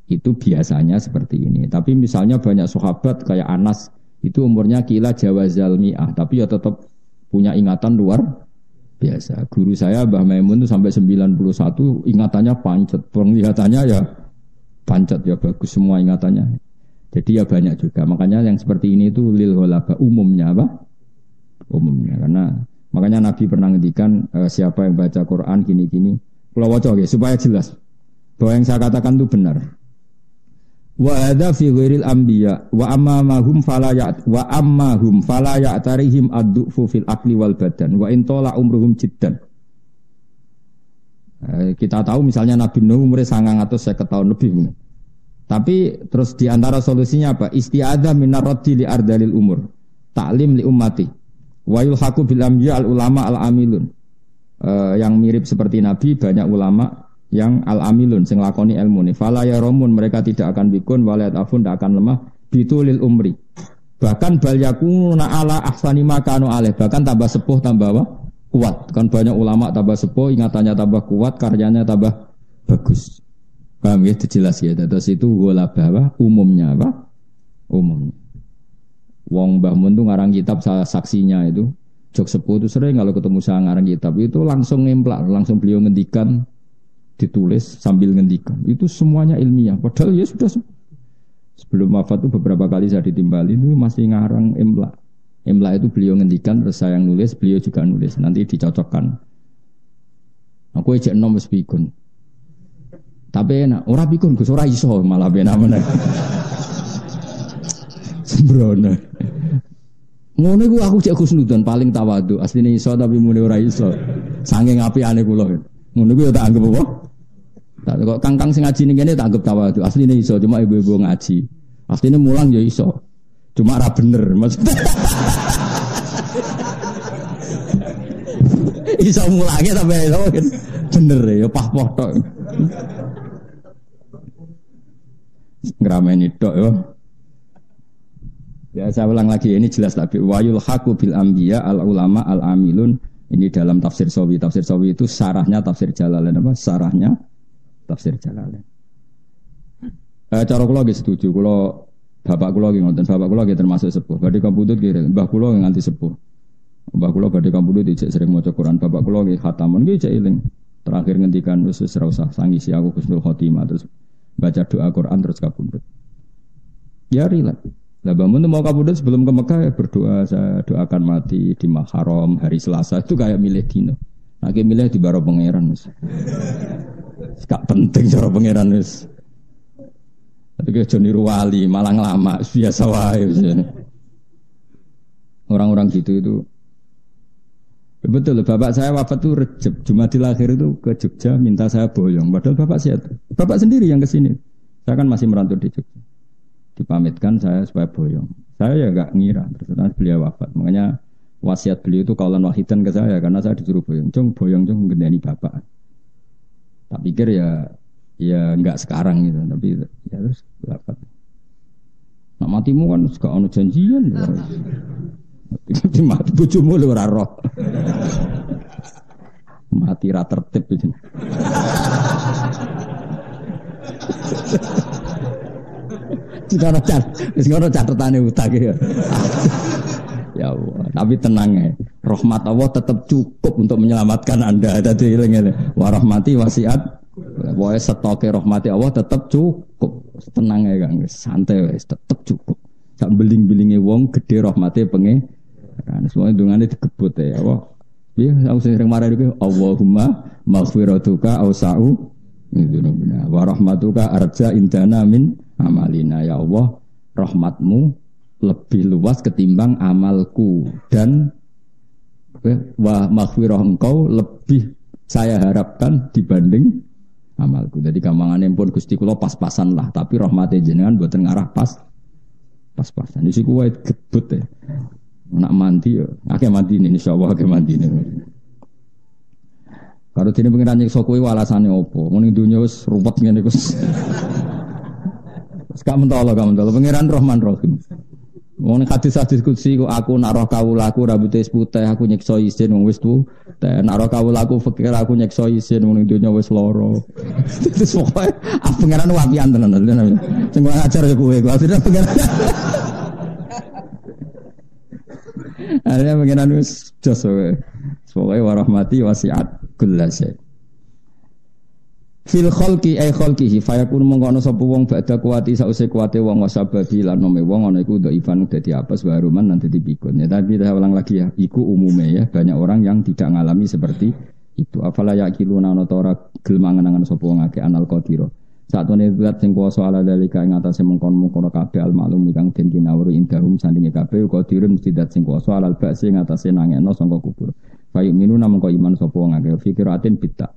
itu biasanya seperti ini. Tapi misalnya banyak sahabat kayak Anas itu umurnya kila jawazal mi'ah tapi ya tetap punya ingatan luar biasa. Guru saya Mbah Maimun itu sampai 91 ingatannya pancet, penglihatannya ya pancet ya bagus semua ingatannya. Jadi ya banyak juga. Makanya yang seperti ini itu lil ghalabah umumnya apa? Umumnya karena makanya Nabi pernah ngendikan siapa yang baca Quran gini-gini kula waca nggih supaya jelas bahwa yang saya katakan itu benar. Wa hadza fi ghairil anbiya wa ammahum fala ya'tarihim ad-du'fu fil aqli wal badan wa in tala umruhum jiddan. Kita tahu misalnya Nabi Nuh umurnya 950 tahun lebih. Tapi terus di antara solusinya apa? Isti'adzah minar raddi li ardalil umur. Ta'lim li ummati. Wa yulhaqu bil anbiya al ulama al amilun. Yang mirip seperti Nabi banyak ulama yang al-amilun sing lakoni ilmu ni fala yarumun mereka tidak akan bikun walayat afun tidak akan lemah bitulil umri bahkan bal yakuna ala ahsani makanu alaih bahkan tambah sepuh tambah apa? Kuat kan banyak ulama tambah sepuh ingatannya tambah kuat karyanya tambah bagus paham ya itu jelas ya terus itu ghalabah apa umumnya apa umumnya wong Mbah Mun tuh ngarang kitab saksinya itu jok sepuh itu sering kalau ketemu saya ngarang kitab itu langsung ngemplak langsung beliau ngendikan ditulis sambil ngendikan itu semuanya ilmiah padahal ya sudah sebelum wafat itu beberapa kali saya ditimbali itu masih ngarang imla itu beliau ngendikan terus saya yang nulis beliau juga nulis nanti dicocokkan aku ejek nom wis pikun tapi enak ora pikun Gus ora iso malah benak meneh sembrono ngono iku aku cek husnudon paling tawadhu asline iso tapi muni ora iso saking apiane kula ngono iku ya tak anggap apa tak kok kangkang sing ngaji ning kene tak anggap tawadhu asline iso cuma ibu-ibu ngaji asline mulang ya iso cuma ra bener maksudnya iso mulangnya tapi iso bener ya pah-pah tok ngrameni tok ya. Ya saya ulang lagi ini jelas tapi wayul haqu bil anbiya al ulama al amilun ini dalam tafsir Sawi itu sarahnya tafsir Jalalain apa sarahnya tafsir Jalalain. Cara kula nggih setuju kula bapak kula nggih ngoten bapak kula nggih termasuk sepuh badhe kabudut nggih mbah kula nganti sepuh. Mbah kula badhe kabudut ijek sering maca Quran bapak kula nggih khataman nggih ijek eling. Terakhir ngendikan wis ora usah sangisi aku Husnul Khotimah terus baca doa Quran terus kabudut. Ya rilat. Lah bangun mau kabudut sebelum ke Mekah ya berdoa saya doakan mati di Muharram hari Selasa itu kayak milih dino. Nah, kayak milih di baro pangeran. Gak penting cara pangeran wis. Tapi aja niru wali, malah lama biasa wae. Orang-orang gitu itu betul, bapak saya wafat tuh Rejab, Jumadil Akhir itu ke Jogja minta saya boyong. Padahal bapak sehat. Bapak sendiri yang kesini. Saya kan masih merantau di Jogja. Dipamitkan saya supaya boyong. Saya ya nggak ngira. Terus beliau wafat. Makanya wasiat beliau itu kaulan wahidan ke saya karena saya disuruh boyong. Boyong gendani bapak. Tak pikir ya nggak sekarang gitu. Tapi ya terus wafat. Nak matimu kan suka ono janjian. Di mati bojomu lho ora roh. Mati ra tertib iki. Sekarang catatane utang ya. Ya Allah, tapi tenang ya. Rahmat Allah tetap cukup untuk menyelamatkan Anda. Dadi eling-eling. Wa rahmati wasiat. Pokoke stoke rahmati Allah tetap cukup. Tenang ya Kang, santai wis tetap cukup. Sak beling-belinge wong gede rahmate pengen. Kan semuanya dungane digebut ya Allah. Iya, aku sering marah itu Allahumma maghfiratuka awsa'u min dzunubina wa rahmatuka arja indana min amalina. Ya Allah, rahmatmu lebih luas ketimbang amalku dan wa maghfirah engkau lebih saya harapkan dibanding amalku. Jadi gampangane pun Gusti kula pas-pasan lah, tapi rahmate jenengan mboten ngarah pas-pasan. Iki kuwi gebut ya. Nak mandi ya, akeh mandi ini insyaallah akeh mandi ini. Kalau dene pengiran nyiksa kowe alasane opo? Muni dunya wis ruwet ngene iku. Wis gak mentolo pengiran Rahman Rahim. Wong hadis-hadis kutsi ku aku nak roh kawulaku rambute putih aku nyiksa isin wong wis tu. Nak roh kawulaku fikir aku nyiksa isin muni dunya wis lara. Terus pokoke pengiran wapian tenan. Sing ngajar ya kowe akhirnya pengiran. Akhirnya pengiran wis jos wae. Pokoke warahmati wasiat kullasy. Fil khalqi ay khalqihi fayakun mongko ana sapa wong badha kuwati sause kuwate wong wasababi lan nome wong ana iku dhaifan dadi apes baruman nanti dipikun. Ya tapi saya ulang lagi ya, iku umume ya banyak orang yang tidak ngalami seperti itu. Afala yaqiluna ana ta ora gelem mangan sapa wong akeh anal qadira. Satune zat sing kuwasa ala dalika ing atase mengkon-mengkon kabeh al maklum kang den kinawuri indahum sandinge kabeh qadirun mesti zat sing kuwasa alal ba'si ing atase nangekno sangka kubur. Fayu minuna mengko iman sapa wong akeh fikiratin bitta.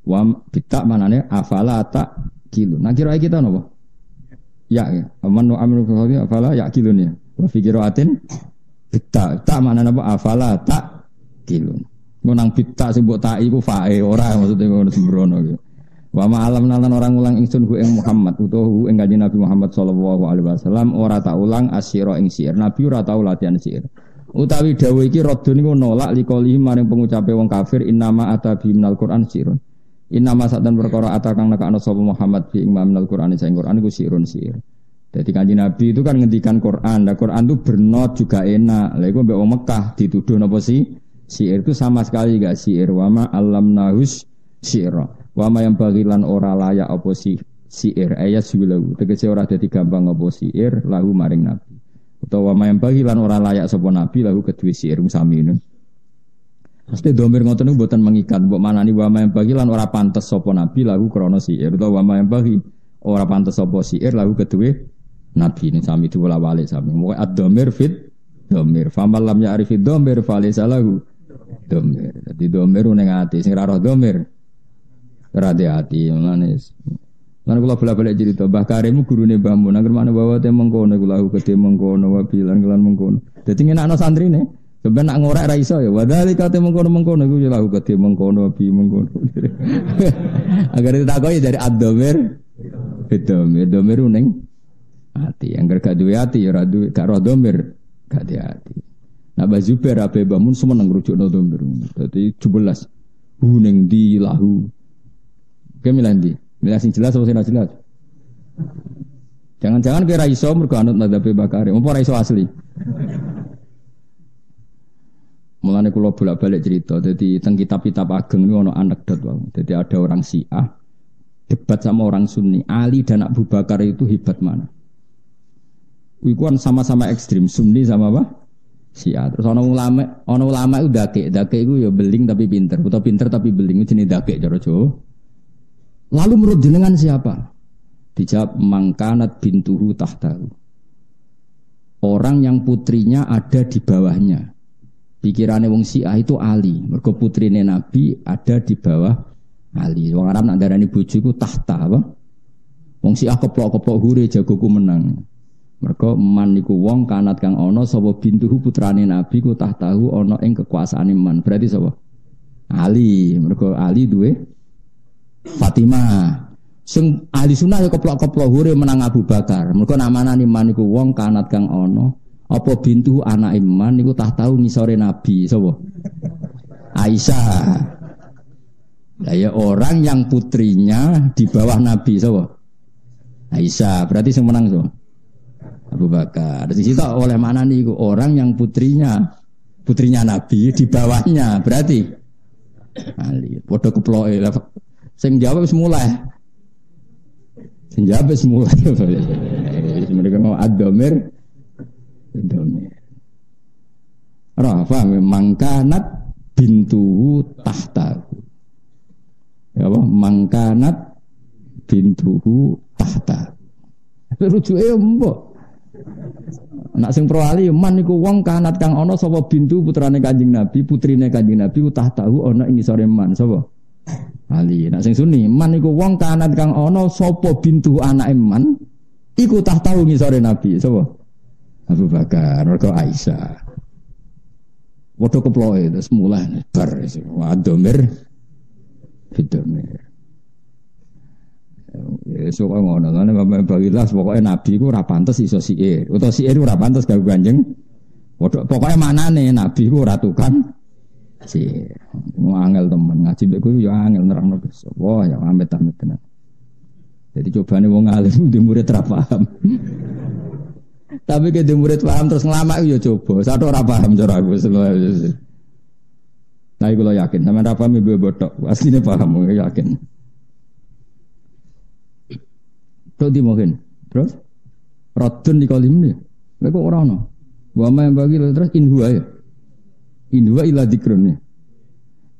Wa bitta manane afala ta kilu. Nah kira kita napa? Ya ya. Amanu amru fi afala ya kilun ya. Wa fikiratin bitta. Ta manane apa afala ta kilun. Nang bitta sing mbok tak iku fae ora maksude ngono sembrono iki. Wa ma'alam nalan orang ulang ingsun hu ing Muhammad utawa ing kanjeng Nabi Muhammad sallallahu alaihi wasallam ora tak ulang asyira ing syair. Nabi ora tau latihan syair. Utawi dawuh iki radun niku nolak liqalihi maring pengucape wong kafir innama atabi minal Qur'an sirun. Innama satan perkara atakang nekakno sapa Muhammad fi ing minal Qur'an sing Qur'an iku sirun sir. Dadi kanjeng Nabi itu kan ngendikan Qur'an. Nah Qur'an itu bernot juga enak. Lha iku mbek wong Mekah dituduh napa sih? Syair itu sama sekali enggak syair. Wa ma allamnahus syi'ra. Wa ma yang bagilan ora layak apa syair ayat suwilahu. Tegese ora dadi gampang apa syair lahu maring Nabi. Utawa ma yang bagilan ora layak sapa Nabi lahu kedue syair sami ngono. Mesti domir ngoten niku mboten mengikat, mbok manani wa ma yang bagilan ora pantes sapa Nabi lahu krana syair utawa wa ma yang bagi ora pantes sapa syair lahu kedue Nabi ini sami diwolak-walik sami. Moga ad-dhamir fit dhamir. Famal lam ya'rifid dhamir falaysa lahu dhamir. Dadi dhamir ning ati sing ora roh dhamir. Hati-hati manis. Lan kula bola-balik cerita Mbah Karim gurune Mbah Mun nang mana bawa te mengkono iku lahu gede mengkono wa bilan kelan mengkono. Dadi ngenakno santrine. Sampeyan nak ngorek ra iso ya. Wadhalika te mengkono-mengkono iku lahu gede mengkono bi mengkono. Agar ditakoki dari ad-dhamir dhamir ning ati. Angger gak duwe ati ya ora duwe gak roh dhamir gak hati. Nah Mbah Zubair ape Mbah Mun semeneng ngrujukno dhamir. Dadi 17 ning di lahu. Kemilan di, milah sing jelas atau sing jelas. Jangan-jangan kira iso mergo anut madzhab Bakari, apa ora iso asli. Mulane kula bolak-balik cerita, dadi teng kitab-kitab ageng niku ana anekdot wae. Dadi ada orang Syiah debat sama orang Sunni, Ali dan Abu Bakar itu hebat mana? Iku kan sama-sama ekstrim, Sunni sama apa? Syiah. Terus ana ulama itu dake iku ya beling tapi pinter, utawa pinter tapi beling itu jenenge dake cara Jawa. Lalu menurut jenengan siapa? Dijawab mangkanat bintuhu tahtahu. Orang yang putrinya ada di bawahnya. Pikirannya wong Syiah itu Ali. Mergo putrine Nabi ada di bawah Ali. Wong Arab nak darani bojo iku tahta apa? Wong Syiah keplok-keplok hure jagoku menang. Mergo man niku wong kanat kang ana sapa bintuhu putrane Nabi ku tahtahu ana ing kekuasaane man. Berarti sapa? Ali. Mergo Ali duwe Fatimah. Sing ahli sunnah ya keplok-keplok hure menang Abu Bakar. Mergo namanane man niku wong kanat kang ana apa bintu anak iman niku tahu ngisore Nabi sapa? Aisyah. Lah ya orang yang putrinya di bawah Nabi sapa? Aisyah. Berarti sing menang sapa? Abu Bakar. Di situ oleh mana niku orang yang putrinya Nabi di bawahnya berarti Ali. Padha keploke. Sing jawab wis mulai. Sing jawab wis mulai. Mereka mau ad-dhamir Rafa mangkanat bintuhu tahtahu. Ya apa? Mangkanat bintuhu tahtahu. Rujuke mbok. Nak sing pro ali man niku wong kanat kang ana sapa bintu putrane Kanjeng Nabi, putrine Kanjeng Nabi tahtahu ana ing ngisore man sapa? Ali. Nak sing sunni man niku wong kanat kang ana sapa bintu anake man iku tahtahu ngisore Nabi sapa? Abu Bakar, mergo Aisyah. Padha keploke terus mulai bar wadomir fidomir. Esuk ngono lan Bapak Bagilas pokoke nabi ku ora pantes iso siir. Utawa siir ora pantes gawe Kanjeng. Pokoke manane nabi ku ora tukang siir. Angel temen ngaji mbek kuwi ya angel nerangno Gusti. Wah ya amit-amit tenan. Jadi cobane wong alim di murid ra paham. Tapi ke murid paham terus ngelamak ya coba. Satu ora paham cara aku selalu. Nah iku lho yakin sampean ra paham ibu botok. Asline paham yakin. Tok di mungkin. Terus radun di kalim ni. Lha kok ora ono. Wa ma yang bagi terus inhuwa ya. Inhuwa ila dzikrun ni.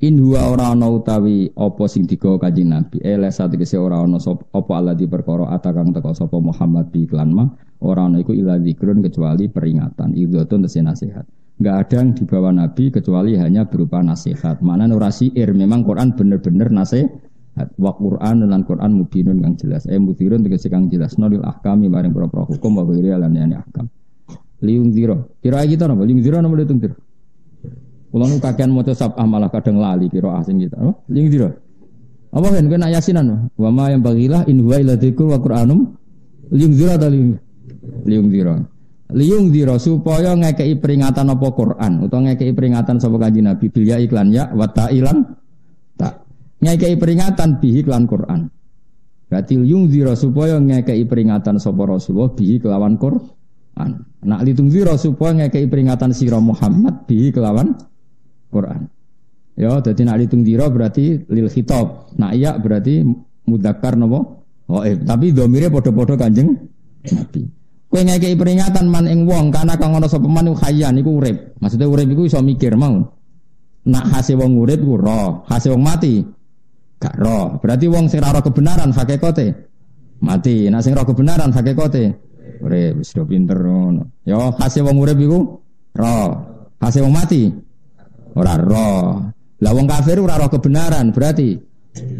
Inhuwa ora ana utawi apa sing digawa Kanjeng Nabi. Elesa tegese ora ana apa Allah di perkara atakang teka sapa Muhammad bi iklan mah. Ora ana iku ila dzikrun kecuali peringatan. Idhatun tese nasihat. Enggak ada yang dibawa Nabi kecuali hanya berupa nasihat. Maknane ora syair, memang Quran bener-bener nasihat. Wa Quran lan Quran mubinun kang jelas. Mudhirun tegese kang jelas nolil ahkami bareng pro hukum wa ghairi lan ahkam. Liung zira. Kira kita napa liung zira napa liung zira? Kula nu kakean maca sabah malah kadang lali kira asing kita. Apa? Liung zira. Apa ben kena yasinan? Wa ma yang bagilah in huwa illa dzikrun wa Qur'anum liung zira ta liung zira. Liung zira supaya ngekeki peringatan apa Quran utawa ngekeki peringatan sapa Kanjeng Nabi bil ya iklan ya wa ta'ilan tak. Ngekei peringatan bihi kelawan Quran. Berarti yungzira supaya ngekei peringatan sapa Rasulullah bihi kelawan Quran. Nak litungzira supaya ngekei peringatan sira Muhammad bihi kelawan Quran. Ya, dadi nak litungzira berarti lil khitab. Nak iya berarti mudzakkar napa? Tapi dhamire padha-padha Kanjeng Nabi. Kowe ngekei peringatan man ing wong kana kang ana sapa man khayyan iku urip. Maksudnya urip iku iso mikir mau. Nak hase wong urip ku roh, hase wong mati gak roh. Berarti wong sing ora kebenaran hakikate mati. Nek sing ora kebenaran hakikate urip wis do pinter ngono. Ya khase wong urip iku roh. Khase wong mati ora roh. Lah wong kafir ora roh kebenaran berarti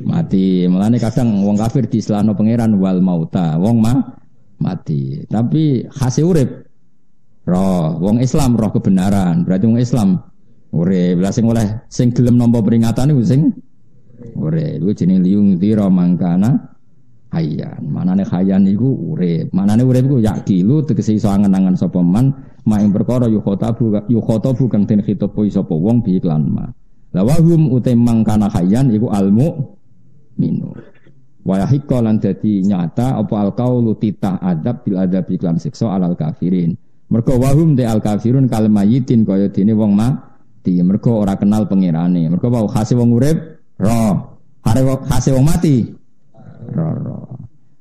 mati. Mulane kadang wong kafir diistilahno pangeran wal mauta. Wong mati. Tapi khase urip roh. Wong Islam roh kebenaran. Berarti wong Islam urip. Lah sing oleh sing gelem nampa peringatan iku sing urip. Iku jenenge liung dzira mangkana hayyan. Manane hayyan iku urip. Manane urip iku yakilu tegese iso angen-angen sapa man ing perkara yukhatabu kang den khitabu sapa wong bi iklan ma. La wahum uta mangkana hayyan iku almu minu. Wa yahiqqa lan dadi nyata apa alqaulu titah adab bil adab iklan siksa alal kafirin. Mergo wahum de al kafirun kal mayitin kaya dene wong mati. Mergo ora kenal pangerane. Mergo wau khase wong urip roh, hase wong mati roh.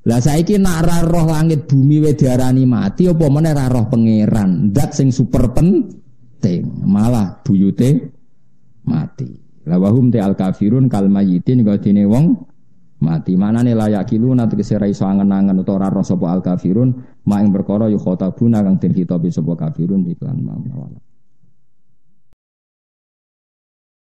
Lah saiki nak ra roh langit bumi we diarani mati apa meneh ra roh pangeran zat sing super penting malah buyute mati. La wahum te al kafirun kal mayitin kaya dene wong mati. Manane layak kiluna tegese ra iso angen-angen utawa ora sapa al kafirun mak ing perkara yu khotabuna kang den khitabi sapa kafirun iklan mawon.